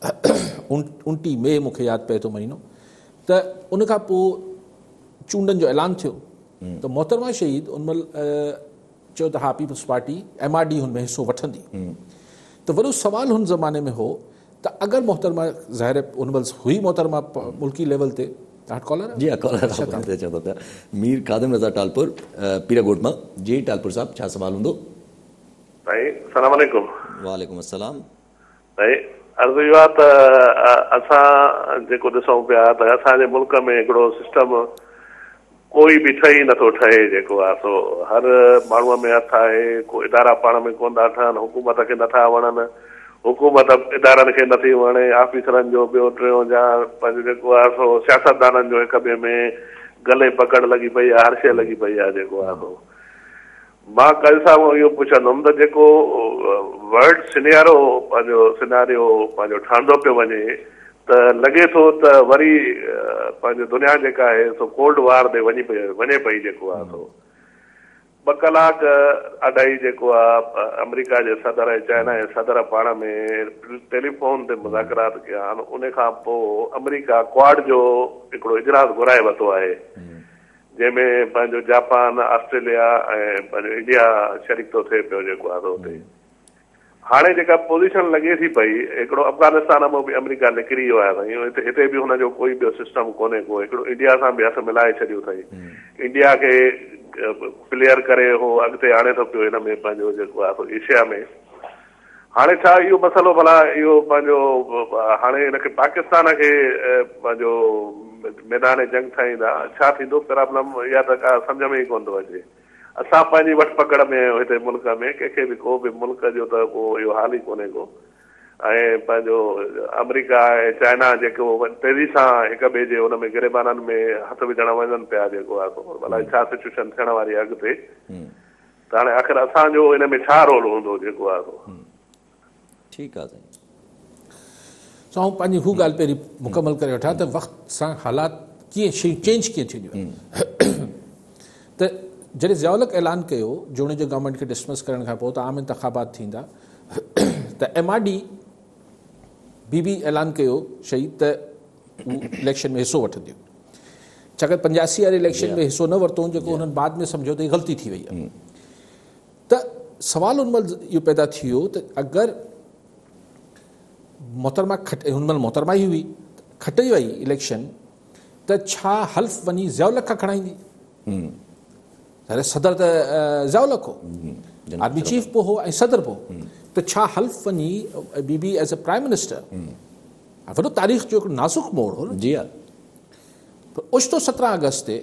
Speaker 2: 29 मई मूंखे यादि पए थो महीनो, त उनखां पोइ चूंडनि जो ऐलान थियो त मोहतरमा शहीद उन महिल चयो त हा पीपल्स पार्टी MRD हुन में हिसो वठंदी। त वॾो सुवालु हुन ज़माने में हो त अगरि मोहतरमा ज़ाहिर उन महिल हुई मोहतरमा मुल्की लेवल ते कॉलर
Speaker 1: जी हा कॉलर चवंदो पिया मीर ख़ादिम रज़ा टालपुर पीरागोट मां। जी टालपुर साहब छा सवाल हूंदो?
Speaker 3: अस्सलाम वालेकुम।
Speaker 1: वालेकुम अस्सलाम।
Speaker 3: अर्ज़ु इहो आहे त असां जेको ॾिसूं पिया त असांजे मुल्क में हिकिड़ो सिस्टम कोई बि ठही नथो ठहे जेको आहे सो हर माण्हूअ में हथु आहे, को इदारा पाण में कोन था ठहनि, हुकूमत खे नथा वणनि, हुकूमत इदारनि खे नथी वणे, ऑफिसरनि जो ॿियो टियों या पंहिंजो जेको आहे सो सियासतदाननि जो हिक ॿिए में गले पकड़ लॻी पई आहे, हर शइ लॻी पई आहे जेको आहे सो। मां कल सां इहो पुछंदुमि त जेको वर्ल्ड सिनारियो पंहिंजो ठहंदो पियो वञे त लॻे थो त वरी पंहिंजो दुनिया जेका आहे सो कोल्ड वार ते वञे पई जेको आहे सो
Speaker 5: 2 कलाक अढाई जेको आहे अमेरिका जे सदर ऐं चाइना जे सदर पाण में टेलीफोन ते मुज़ाकरात कया आहिनि। उन खां पोइ अमेरिका क्वाड जो हिकिड़ो इजलास घुराए वरितो आहे, जंहिंमें पंहिंजो जापान, ऑस्ट्रेलिया ऐं पंहिंजो इंडिया शरीक थो थिए पियो जेको आहे हुते। हाणे जेका पोज़ीशन लॻे थी पई, हिकिड़ो अफ़गानिस्तान मां बि अमेरिका निकिरी वियो आहे साईं, हिते बि हुनजो कोई ॿियो सिस्टम कोन्हे को। हिकिड़ो इंडिया सां बि हथ मिलाए छॾियो अथई, इंडिया खे क्लियर करे हो अॻिते आणे थो पियो हिन में पंहिंजो जेको आहे एशिया में। हाणे छा इहो मसइलो भला इहो पंहिंजो हाणे हिनखे पाकिस्तान खे पंहिंजो मैदान जंग ठाहींदा, छा थींदो प्रॉब्लम, इहा त का सम्झ में ई कोन थो अचे। असां पंहिंजी वठ पकड़ में हिते मुल्क में कंहिंखे बि को बि मुल्क जो त को इहो हाल ई कोन्हे को। ऐं पंहिंजो अमेरिका ऐं चाइना जेको तेज़ी सां हिक ॿिए जे हुन में गिरेबाननि में हथ विझण वञनि पिया जेको आहे भला छा सिचुएशन थियण वारी आहे अॻिते, त हाणे आख़िर असांजो हिन में छा रोल हूंदो जेको आहे।
Speaker 1: ठीकु आहे साईं।
Speaker 2: सो आउं पंहिंजी हू ॻाल्हि पहिरीं मुकमल करे वठां त वक़्त सां हालात कीअं शयूं चेंज कीअं थींदियूं आहिनि। त जॾहिं ज़ियाउल ऐलान कयो जो उनजे गवर्नमेंट खे डिसमिस करण खां पोइ त आम इंतख़ाबात थींदा, त MRD बि ऐलान कयो शही त इलेक्शन में हिसो वठंदियूं, छाकाणि 85 वारे इलेक्शन में हिसो न वरितो जेको हुननि बाद में सम्झो त ग़लती थी वई आहे। त सवाल उन महिल इहो पैदा थी वियो त अगरि मोहतरमा हुन महिल मोहतरमा ई हुई, खटी वई इलेक्शन, त छा हल्फ वञी ज़ियाउल खां खणाईंदी? अरे सदर त ज़ियाउल हो, आर्मी चीफ पोइ हो ऐं सदर पोइ, त छा हल्फ वञी बीबी एज अ प्राइम मिनिस्टर, वॾो तारीख़ जो हिकिड़ो नाज़ुक मोड़ हो न।
Speaker 1: जी हा।
Speaker 2: ओचितो 17 अगस्त ते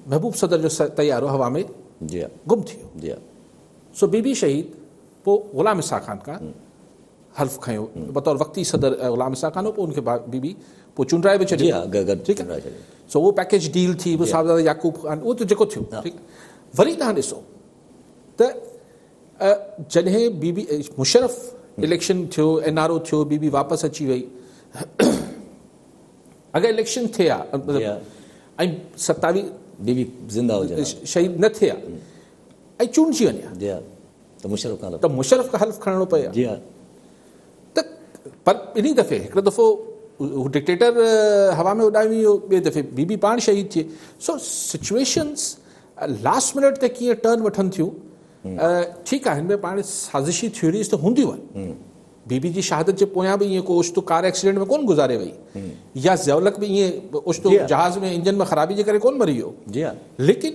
Speaker 2: महबूब सदर जो तयारो हवा में
Speaker 1: जी हा
Speaker 2: गुम थी वियो।
Speaker 1: जी हा।
Speaker 2: सो बीबी शहीद पोइ ग़ुलाम इसा खान खां हल्फ खयो बतौर वक़्ती सदर ग़ुलाम इसा खान हो, पोइ उनखे बीबी पोइ चूंडाए बि छॾियो। ठीकु आहे। सो उहो पैकेज डील थी, उहो साहबज़ादा याकूब खान, उहो त जेको थियो। ठीकु आहे। वरी तव्हां ॾिसो त जॾहिं बीबी मुशर्रफ इलेक्शन थियो, NRO थियो, बीबी वापसि अची वई, अगरि इलेक्शन थिया ऐं 27
Speaker 1: बीबी ज़िंदा हुजे
Speaker 2: शहीद न थिया ऐं चूंडजी वञा,
Speaker 1: जी हा, त
Speaker 2: मुशर्रफ खां हल्फ खणणो पए।
Speaker 1: जी हा।
Speaker 2: त पर इन दफ़े हिकिड़ो दफ़ो हू डिक्टेटर हवा में उॾामी वियो, ॿिए दफ़े बीबी पाण शहीद थिए। सो सिचुएशन्स लास्ट मिनट ते कीअं टर्न वठनि थियूं, ठीकु आहे, हिन में पाण साज़िशी थ्योरीज़ त हूंदियूं आहिनि। बीबी जी शहादत जे पोयां बि ईअं को ओचितो कार एक्सीडेंट में कोन गुज़ारे वई, या ज़ियाउलक बि ईअं ओचितो जहाज़ में इंजन में ख़राबी जे करे कोन मरी वियो।
Speaker 1: जी हा।
Speaker 2: लेकिन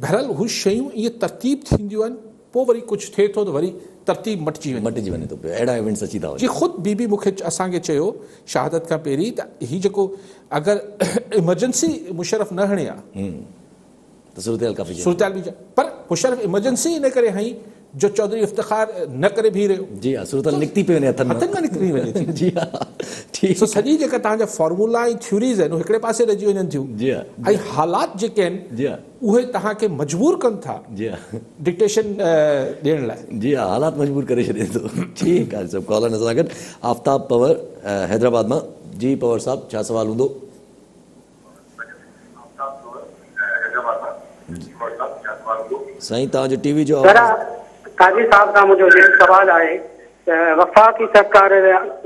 Speaker 2: बहरहाल हू शयूं ईअं तरतीब थींदियूं आहिनि, पोइ वरी कुझु थिए थो त वरी तरतीब मटिजी वञे थो पियो, अहिड़ा इवेंट्स अची था वञनि। जी ख़ुदि बीबी मूंखे असांखे चयो शहादत खां पहिरीं त हीउ जेको अगरि इमरजेंसी मुशर्रफ न हणे हा
Speaker 1: त सूरत काफ़ी
Speaker 2: बि, पर मुशर्रफ इमरजेंसी इन करे हई जो चौधरी इफ्तिखार न करे बीह रहियो।
Speaker 1: जी हा। सूरत निकिती पई वञे, हथनि
Speaker 2: मां निकिरी वञे थी।
Speaker 1: जी हा। ठीकु।
Speaker 2: सॼी जेका तव्हांजा फॉर्मूला ऐं थ्योरीज़ आहिनि हिकिड़े पासे रहिजी वञनि थियूं।
Speaker 1: जी हा।
Speaker 2: ऐं हालात जेके आहिनि
Speaker 1: जी हा,
Speaker 2: उहे तव्हांखे मजबूर कनि था
Speaker 1: जी हा,
Speaker 2: डिक्टेशन ॾियण लाइ।
Speaker 1: जी हा, हालात मजबूर करे छॾे थो। ठीकु आहे। सभु कॉलर सां गॾु आफ्ताब पवर हैदराबाद मां। जी पवर साहब, छा सवाल हूंदो? साईं तव्हांजो टीवी जो
Speaker 4: काजी साहब खां मुंहिंजो ये सवाल आहे त वफ़ाक़ी सरकार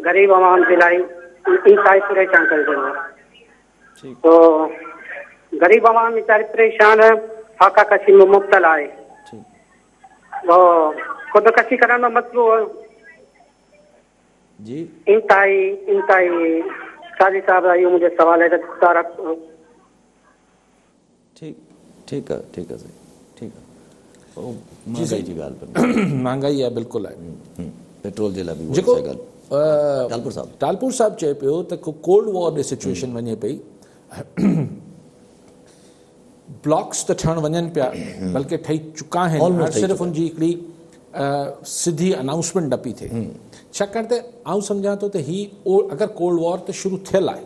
Speaker 4: ग़रीब आवाम जे लाइ इंतहाई परेशान करे छॾियो आहे। तो ग़रीब आवाम वीचारी परेशान फाका कशी में मुब्तला आहे, तो ख़ुदकशी करण में मसलो
Speaker 1: जी
Speaker 4: इंतहाई काजी साहब इहो मुंहिंजो सवाल आहे त
Speaker 1: ठीकु आहे साईं। ठीकु आहे। महंगाई जी ॻाल्हि पर
Speaker 2: महंगाई आहे, बिल्कुलु आहे।
Speaker 1: पेट्रोल जे लाइ बि
Speaker 2: जेको
Speaker 1: टालपुर
Speaker 2: साहब चए पियो त कोल्ड वॉर जी सिचुएशन वञे पई, ब्लॉक्स त ठहण वञनि पिया, बल्कि ठही चुका आहिनि, सिर्फ़ु उनजी हिकिड़ी सिधी अनाउंसमेंट न पई थिए। छाकाणि त आउं सम्झां थो त हीउ अगरि कोल्ड वॉर त शुरू थियल आहे,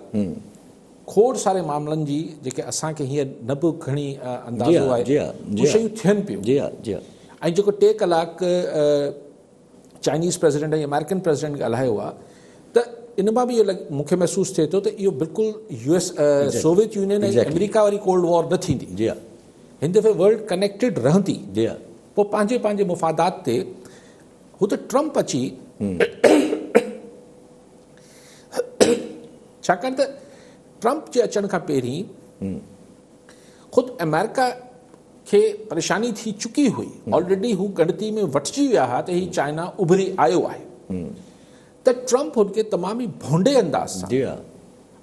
Speaker 2: खोड़ सारे मामलनि जी जेके असांखे हीअं न बि घणी अंदाज़ो आहे, उहे शयूं थियनि पियूं।
Speaker 1: जी हा। जी हा।
Speaker 2: ऐं जेको 2 कलाक चाइनीज़ प्रेसिडेंट ऐं अमेरिकन प्रेसिडेंट ॻाल्हायो आहे, त इन मां बि इहो मूंखे महसूसु थिए थो त इहो बिल्कुलु US सोवियत यूनियन ऐं अमेरिका वारी कोल्ड वॉर न थींदी।
Speaker 1: जी हा।
Speaker 2: हिन दफ़े वर्ल्ड कनेक्टेड रहंदी।
Speaker 1: जी हा।
Speaker 2: पोइ पंहिंजे पंहिंजे मुफ़ादात ते हू त ट्रम्प अची छाकाणि त ट्रम्प जे अचण खां पहिरीं ख़ुदि अमेरिका खे परेशानी थी चुकी हुई, ऑलरेडी हू ॻणती में वठिजी विया हुआ त हीउ चाइना उभरी आयो आहे, त ट्रम्प हुनखे तमामु ई भोंडे अंदाज़ सां,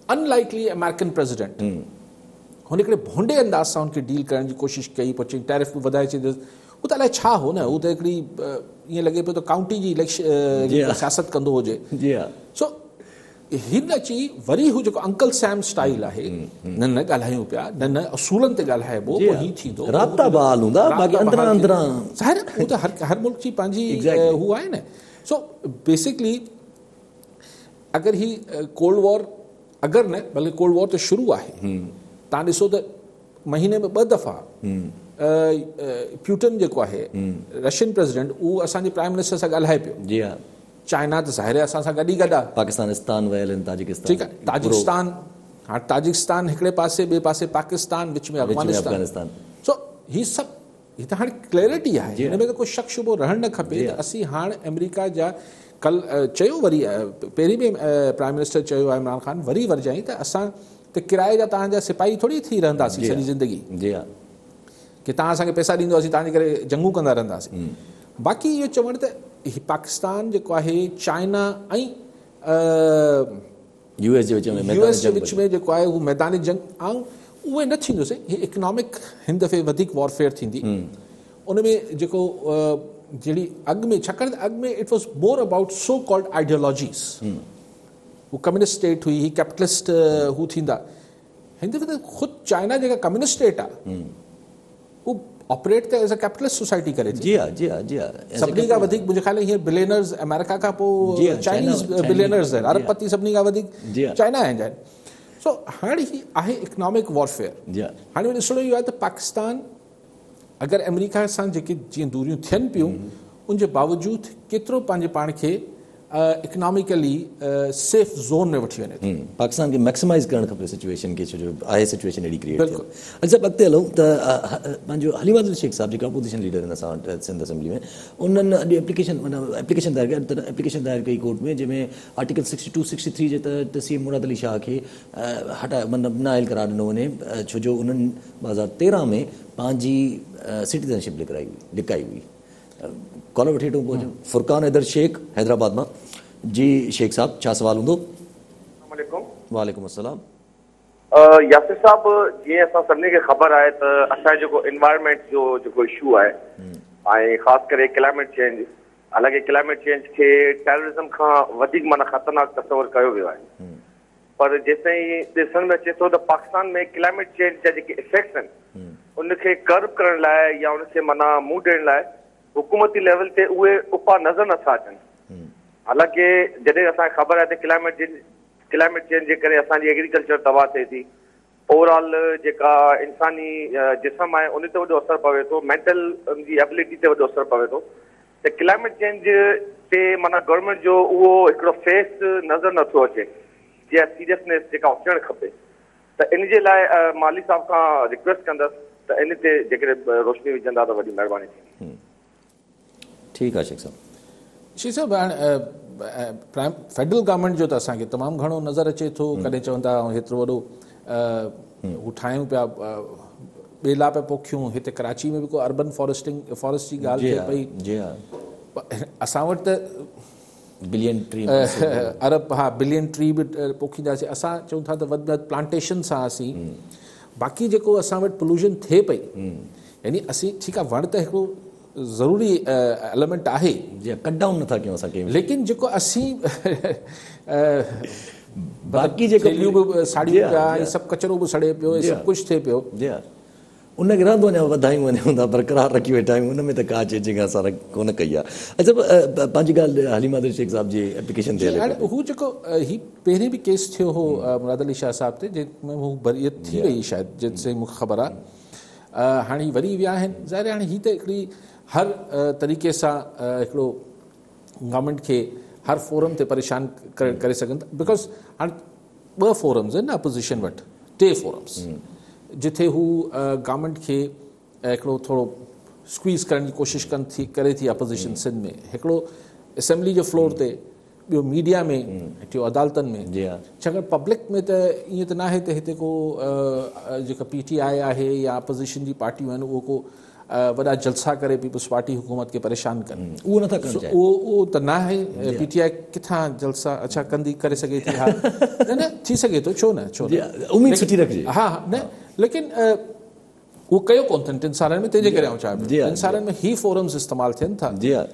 Speaker 2: अनलाइकली अमेरिकन प्रेसिडेंट, हुन हिकिड़े भोंडे अंदाज़ सां हुनखे डील करण जी कोशिशि कई, पोइ चई टैरिफ बि वधाए छॾियोसि। हू त अलाए छा हो न, हू त हिकिड़ी ईअं लॻे पियो त काउंटी जी इलेक्शन सियासत कंदो हुजे। सो हिन अची वरी हू जेको अंकल सैम स्टाइल आहे, न न ॻाल्हायूं पिया, न न असूलनि ते ॻाल्हाइबो, पोइ हीउ थींदो,
Speaker 1: राब्ता बहाल हूंदा, बाक़ी अंदरां अंदरां
Speaker 2: ज़ाहिर हू त हर मुल्क जी पंहिंजी हू आहे न। सो बेसिकली अगरि ही कोल्ड वॉर, अगरि न बल्कि कोल्ड वॉर त शुरू आहे, तव्हां ॾिसो त महीने में 2 दफ़ा प्यूटन जेको आहे रशियन प्रेसिडेंट, उहो असांजे प्राइम मिनिस्टर सां ॻाल्हाए पियो।
Speaker 1: जी हा,
Speaker 2: चाइना त ज़ाहिर आहे असां सां गॾु ई गॾु आहे,
Speaker 1: पाकिस्तान वयल आहिनि, ताजिकिस्तान,
Speaker 2: ठीकु आहे, ताजिकिस्तान, हाणे ताजिकिस्तान हिकिड़े पासे, ॿिए पासे पाकिस्तान, विच में अफगानिस्तान। सो हीउ सभु हीअ त हाणे क्लैरिटी आहे, हिन में त कोई शक शुबो रहणु न खपे त असीं हाणे अमेरिका जा कल चयो, वरी पहिरीं बि प्राइम मिनिस्टर चयो आहे इमरान ख़ान, वरी वरजाई त असां त किराए जा तव्हांजा सिपाही थोरी थी रहंदासीं सॼी ज़िंदगी, जी हा, की तव्हां असांखे पैसा ॾींदो, असीं तव्हांजे करे जंगू कंदा रहंदासीं। बाक़ी इहो चवणु त पाकिस्तान जेको आहे चाइना ऐं यूएस जे विच में जेको आहे उहो मैदानी जंग, ऐं उहे न थींदोसीं, हीअ इकनॉमिक हिन दफ़े वधीक वॉरफेयर थींदी, उन में जेको जहिड़ी अॻु में, छाकाणि त अॻु में it was more about so called ideologies, हू कम्युनिस्ट स्टेट हुई, ही कैपिटलिस्ट हू थींदा, हिन दफ़े त ख़ुदि चाइना जेका कम्युनिस्ट स्टेट आहे हू ऑपरेट त एज़ अ कैपिटलिस्ट सोसाइटी करे थी। जी हा, जी हा, जी हा, सभिनी खां वधीक मुंहिंजे ख़्याल हीअं बिलियनर्स अमेरिका खां पोइ चाइनीज़ बिलियनर्स आहिनि, अरबपति सभिनी खां वधीक चाइना आहिनि। सो हाणे ही आहे इकनॉमिक वॉरफेयर। हाणे ॾिसणो इहो आहे त पाकिस्तान अगरि अमेरिका सां जेके जीअं दूरियूं थियनि पियूं, उनजे बावजूदि केतिरो पंहिंजे पाण खे इकनॉमिकली सेफ ज़ोन में वठी वञे थो।
Speaker 1: पाकिस्तान खे मैक्सिमाइज़ करणु खपे सिचुएशन खे, छो जो आहे सिचुएशन अहिड़ी क्रिएट थियल। अच्छा, अॻिते हलूं त पंहिंजो हलीम अब्दुल शेख साहब जेका अपोजिशन लीडर आहिनि असां वटि सिंध असेंबली में, उन्हनि अॼु एप्लीकेशन दायर कई कोर्ट में, जंहिंमें आर्टिकल 62-63 जे तहत सीएम मुराद अली शाह खे हटाए, मतिलबु नाइल करार ॾिनो वञे, छो जो उन्हनि 2013 में पंहिंजी सिटीज़नशिप लिकाई हुई। कॉलर वठी वठूं, पोइ फुरकान हैदर शेख हैदराबाद मां। जी शेख साहब, छा सवाल हूंदो? वालेकुम अस्सलाम।
Speaker 6: यासिर साहब, जीअं असां सभिनी खे ख़बर आहे त असांजो जेको एनवायरमेंट जो जेको इशू आहे, ऐं ख़ासि करे क्लाइमेट चेंज, हालांकि क्लाइमेट चेंज खे टेररिज़म खां वधीक माना ख़तरनाक तस्वर कयो वियो आहे, पर जेसिताईं ॾिसण में अचे थो त पाकिस्तान में क्लाइमेट चेंज जा जेके इफेक्ट्स आहिनि उनखे कर्ब करण लाइ या उनखे माना मुंहुं ॾियण लाइ हुकूमती लेवल ते उहे उपाउ नज़र नथा अचनि। हालांकि जॾहिं असांखे ख़बर आहे त क्लाइमेट चेंज जे करे असांजी एग्रीकल्चर तबाह थिए थी, ओवरऑल जेका इंसानी जिस्म आहे उन ते वॾो असरु पवे थो, मेंटल जी एबिलिटी ते वॾो असरु पवे थो, त क्लाइमेट चेंज ते माना गवर्नमेंट जो उहो हिकिड़ो फेस नज़र नथो अचे जीअं सीरियसनेस जेका अचणु खपे। त इन जे लाइ माली साहब खां रिक्वेस्ट कंदसि त इन ते जेकॾहिं रोशनी विझंदा त वॾी महिरबानी थींदी।
Speaker 1: ठीकु आहे शेख साहब।
Speaker 2: शेख साहब, हाणे फेडरल गवर्नमेंट जो त असांखे तमामु घणो नज़र अचे थो, कॾहिं चवंदा हेतिरो वॾो हू ठाहियूं पिया, ॿेला पिया पोखियूं, हिते कराची में बि को अर्बन फॉरेस्ट जी ॻाल्हि थिए पई। असां वटि त
Speaker 1: बिलियन ट्री
Speaker 2: बिलियन ट्री बि पोखींदासीं, असां चऊं था त वधि में वधि प्लांटेशन सां असीं, बाक़ी जेको असां वटि पोल्यूशन थिए पई, यानी असीं ठीकु आहे, वण त हिकिड़ो ज़रूरी एलिमेंट आहे,
Speaker 1: कट डाउन नथा कयूं असांखे,
Speaker 2: लेकिन जेको असीं
Speaker 1: बाक़ी जेको
Speaker 2: साड़ियूं पिया, इहे सभु कचिरो बि सड़े पियो, इहे सभु कुझु थिए पियो,
Speaker 1: उनखे रहंदो अञा वधायूं वञूं था, बरक़रार रखी वेठा आहियूं, उन में त का चेंजिंग असां कोन कई आहे। अच्छा, पंहिंजी ॻाल्हि हलीम अब्दुल शेख साहब जी एप्लीकेशन ते
Speaker 2: हाणे हू जेको ही पहिरीं बि केस थियो हो मुराद अली शाह साहब ते, जंहिंमें हू बरियत थी वई शायदि, जेसिताईं मूंखे ख़बर आहे। हाणे वरी विया आहिनि, ज़ाहिर हाणे हीअ त हिकिड़ी हर तरीक़े सां हिकिड़ो गवर्नमेंट खे हर फोरम ते परेशान करे सघनि था, बिकॉज़ हाणे 2 फोरम्स आहिनि न अपोज़िशन वटि, 3 फोरम्स जिथे हू गवर्नमेंट खे हिकिड़ो थोरो स्क्वीज़ करण जी कोशिशि करे थी अपोज़िशन सिंध में, हिकिड़ो असेंबली जो फ्लोर ते, ॿियो मीडिया में, टियों अदालतनि में।
Speaker 1: जी हाँ।
Speaker 2: छाकाणि पब्लिक में त ईअं त न आहे त हिते को जेका PTI आहे या अपोज़िशन जी पार्टियूं आहिनि उहो को वॾा जलसा करे पीपल्स पार्टी हुकूमत खे परेशान कनि,
Speaker 1: उहो नथा करणु चाहिनि।
Speaker 2: उहो त न आहे। PTI किथां जलसा अच्छा कंदी करे सघे थी? हा न थी सघे थो, छो न, छो न,
Speaker 1: उम्मीद सुठी रखिजे।
Speaker 2: हा न, लेकिन उहो कयो कोन अथनि 3 सालनि में, तंहिंजे करे आउं चवां पियो 3 सालनि में ही फोरम्स इस्तेमालु थियनि था।
Speaker 1: जी हा।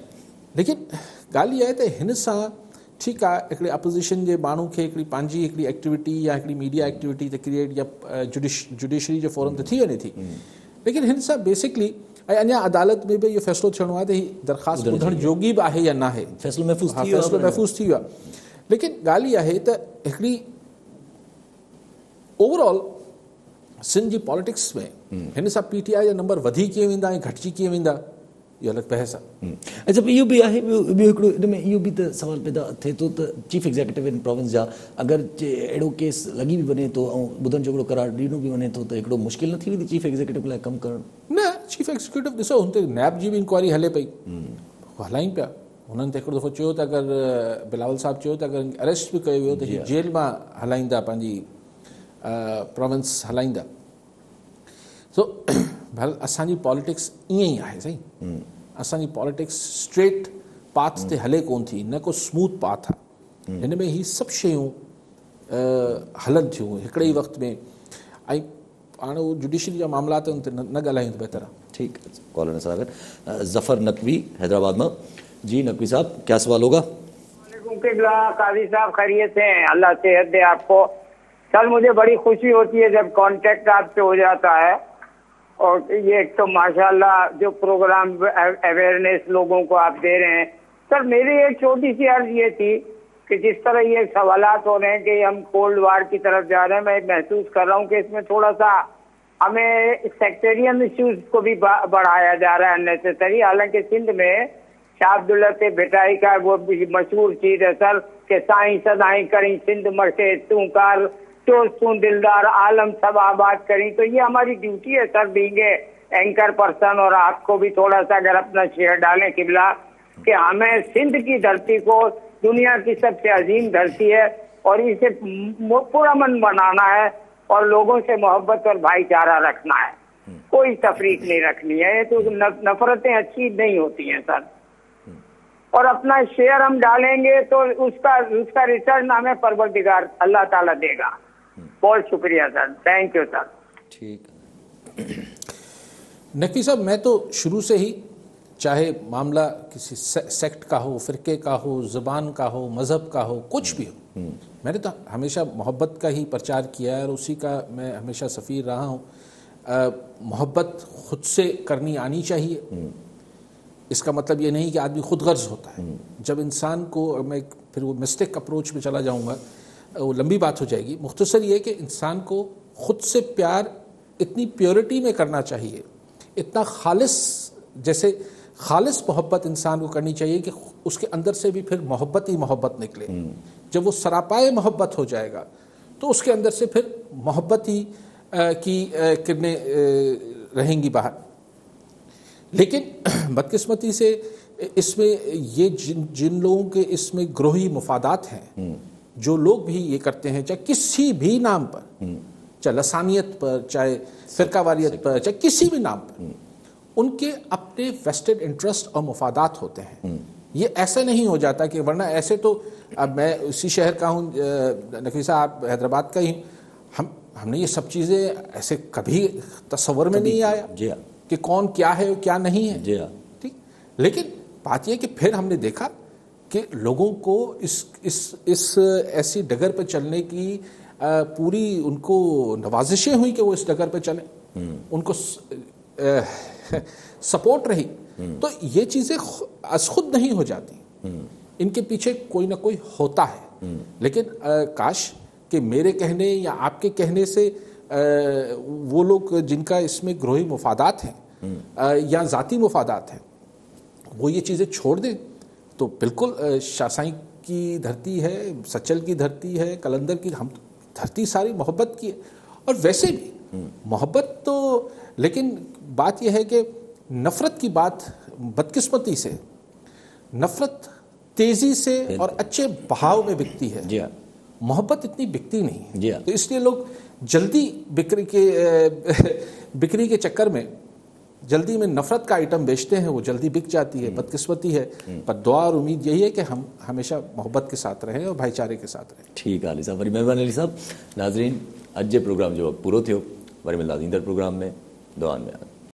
Speaker 2: लेकिन ॻाल्हि इहा आहे त हिन सां ठीकु आहे हिकिड़े अपोज़िशन जे माण्हू खे हिकिड़ी पंहिंजी हिकिड़ी एक्टिविटी या हिकिड़ी मीडिया एक्टिविटी त क्रिएट या जुडिशरी जो फोरम त थी वञे थी, लेकिन हिन सां बेसिकली ऐं अञा अदालत में बि इहो फ़ैसिलो थियणो आहे त हीअ दरख़्वास्त ॿुधणु जोगी बि आहे या न आहे।
Speaker 1: फ़ैसिलो महफ़ूज़ थी
Speaker 2: फ़ैसिलो महफ़ूज़ थी वियो आहे। लेकिन ॻाल्हि इहा आहे त हिकिड़ी ओवरऑल सिंध जी पॉलिटिक्स में हिन सां PTI जा नंबर वधी कीअं वेंदा ऐं घटिजी कीअं वेंदा, इहो अलॻि बहस आहे।
Speaker 1: अच्छा, इहो बि आहे, ॿियो हिकिड़ो हिन में इहो बि त सवाल पैदा थिए थो त चीफ एग्ज़ीक्यूटिव इन प्रोविंस जा अगरि अहिड़ो केस लॻी बि वञे थो ऐं ॿुधण जो हिकिड़ो करार ॾिनो बि वञे थो त हिकिड़ो मुश्किल न थी वेंदी चीफ एग्ज़ीक्यूटिव लाइ कमु करणु?
Speaker 2: न, चीफ एग्ज़ीक्यूटिव ॾिसो हुन ते नैब जी बि इंक्वायरी हले पई, हलाइनि पिया। हुननि त हिकिड़ो दफ़ो चयो त अगरि बिलावल साहिबु चयो त अगरि अरेस्ट बि कयो वियो त हीअ जेल मां हलाईंदा, पंहिंजी प्रोविंस हलाईंदा। सो भल असांजी पॉलिटिक्स ईअं ई आहे साईं, असांजी पॉलिटिक्स स्ट्रेट पाथ ते हले कोन थी, न को स्मूथ पाथ आहे। हिन में ही सभु शयूं हलनि थियूं हिकिड़े ई वक़्त में, ऐं हाणे उहो जुडिशरी जा मामला त उन ते न ॻाल्हायूं त बहितर आहे।
Speaker 1: ठीक है, कॉलर साहब जफर नकवी हैदराबाद में। जी नकवी साहब, क्या सवाल होगा?
Speaker 4: काजी साहब खैरियत से हैं, अल्लाह सेहत दे आपको। कल मुझे बड़ी खुशी होती है जब कांटेक्ट आपसे हो जाता है, और ये एक तो माशाल्लाह जो प्रोग्राम अवेयरनेस लोगों को आप दे रहे हैं। सर मेरी एक छोटी सी अर्ज ये थी कि जिस तरह ये सवालात हो रहे हैं कि हम कोल्ड वार की तरफ जा रहे हैं, मैं महसूस कर रहा हूँ कि इसमें थोड़ा सा हमें सेक्टेरियन इश्यूज को भी बढ़ाया जा रहा है अननेसेसरी। हालांकि सिंध में शाह अब्दुल्ला से भिटाई का वो मशहूर चीज है सर कि साईं सदाई करी सिंध मरके तू कर तू दिलदार आलम सब आबाद करी। तो ये हमारी ड्यूटी है सर बीइंग एंकर पर्सन, और आपको भी थोड़ा सा अगर अपना शेयर डालें किबला कि हमें सिंध की धरती को दुनिया की सबसे अजीम धरती है और इसे पूरा मन बनाना है और लोगों से मोहब्बत और भाईचारा रखना है, कोई तफरीक नहीं रखनी है। ये तो नफरतें अच्छी नहीं होती हैं सर, और अपना शेयर हम डालेंगे तो उसका रिटर्न हमें परवरदिगार अल्लाह ताला देगा। बहुत शुक्रिया सर, थैंक यू सर।
Speaker 1: ठीक।
Speaker 2: नकवी साहब, मैं तो शुरू से ही, चाहे मामला किसी सेक्ट का हो, फ़िरके का हो, ज़बान का हो, मज़हब का हो, कुछ भी हो, मैंने तो हमेशा मोहब्बत का ही प्रचार किया है और उसी का मैं हमेशा सफ़ीर रहा हूँ। मोहब्बत खुद से करनी आनी चाहिए। इसका मतलब ये नहीं कि आदमी खुद गर्ज होता है। जब इंसान को, मैं फिर वो मिस्टेक अप्रोच में चला जाऊँगा, वो लंबी बात हो जाएगी। मुख्तसर ये कि इंसान को खुद से प्यार इतनी प्योरिटी में करना चाहिए, इतना खालिस, जैसे खालिस मोहब्बत इंसान को करनी चाहिए कि उसके अंदर से भी फिर मोहब्बत ही मोहब्बत निकले। जब वो सरापाए मोहब्बत हो जाएगा तो उसके अंदर से फिर मोहब्बत ही की किरणें रहेंगी बाहर। लेकिन बदकिस्मती से इसमें ये जिन लोगों के इसमें ग्रोही मुफादात हैं, जो लोग भी ये करते हैं, चाहे किसी भी नाम पर, चाहे लसानियत पर, चाहे फ़िरकावारियत पर, चाहे किसी भी नाम पर, उनके अपने वेस्टेड इंटरेस्ट और मुफादात होते हैं। ये ऐसा नहीं हो जाता कि, वरना ऐसे तो, अब मैं उसी शहर का हूँ, नकवी साहब हैदराबाद का ही, हमने ये सब चीज़ें ऐसे कभी तस्वर में नहीं आया कि कौन क्या है क्या नहीं है, ठीक। लेकिन बात यह कि फिर हमने देखा कि लोगों को इस ऐसी डगर पर चलने की पूरी उनको नवाजिशें हुई कि वो इस डगर पर चलें, उनको सपोर्ट रही। तो ये चीज़ें अज खुद नहीं हो जाती, इनके पीछे कोई ना कोई होता है। लेकिन काश कि मेरे कहने या आपके कहने से वो लोग जिनका इसमें ग्रोही मुफादात हैं या ज़ाती मुफादात हैं, वो ये चीज़ें छोड़ दें तो बिल्कुल शासाई की धरती है, सचल की धरती है, कलंदर की, हम धरती सारी मोहब्बत की है। और वैसे भी मोहब्बत तो, लेकिन बात यह है कि नफरत की बात बदकिस्मती से नफरत तेजी से और अच्छे बहाव में बिकती है।
Speaker 1: जी हाँ,
Speaker 2: मोहब्बत इतनी बिकती नहीं है।
Speaker 1: जी हाँ।
Speaker 2: तो इसलिए लोग जल्दी बिक्री के चक्कर में जल्दी में नफरत का आइटम बेचते हैं, वो जल्दी बिक जाती है, बदकिस्मती है। पर दुआ और उम्मीद यही है कि हम हमेशा मोहब्बत के साथ रहें और भाईचारे के साथ रहें।
Speaker 1: ठीक है अली साहब, वरी महिरबानी अली साहब। नाज़रीन, अॼु जे प्रोग्राम जो वक़्तु पूरो थियो, वरी मिलंदासीं ईंदड़ प्रोग्राम में। दुआनि में।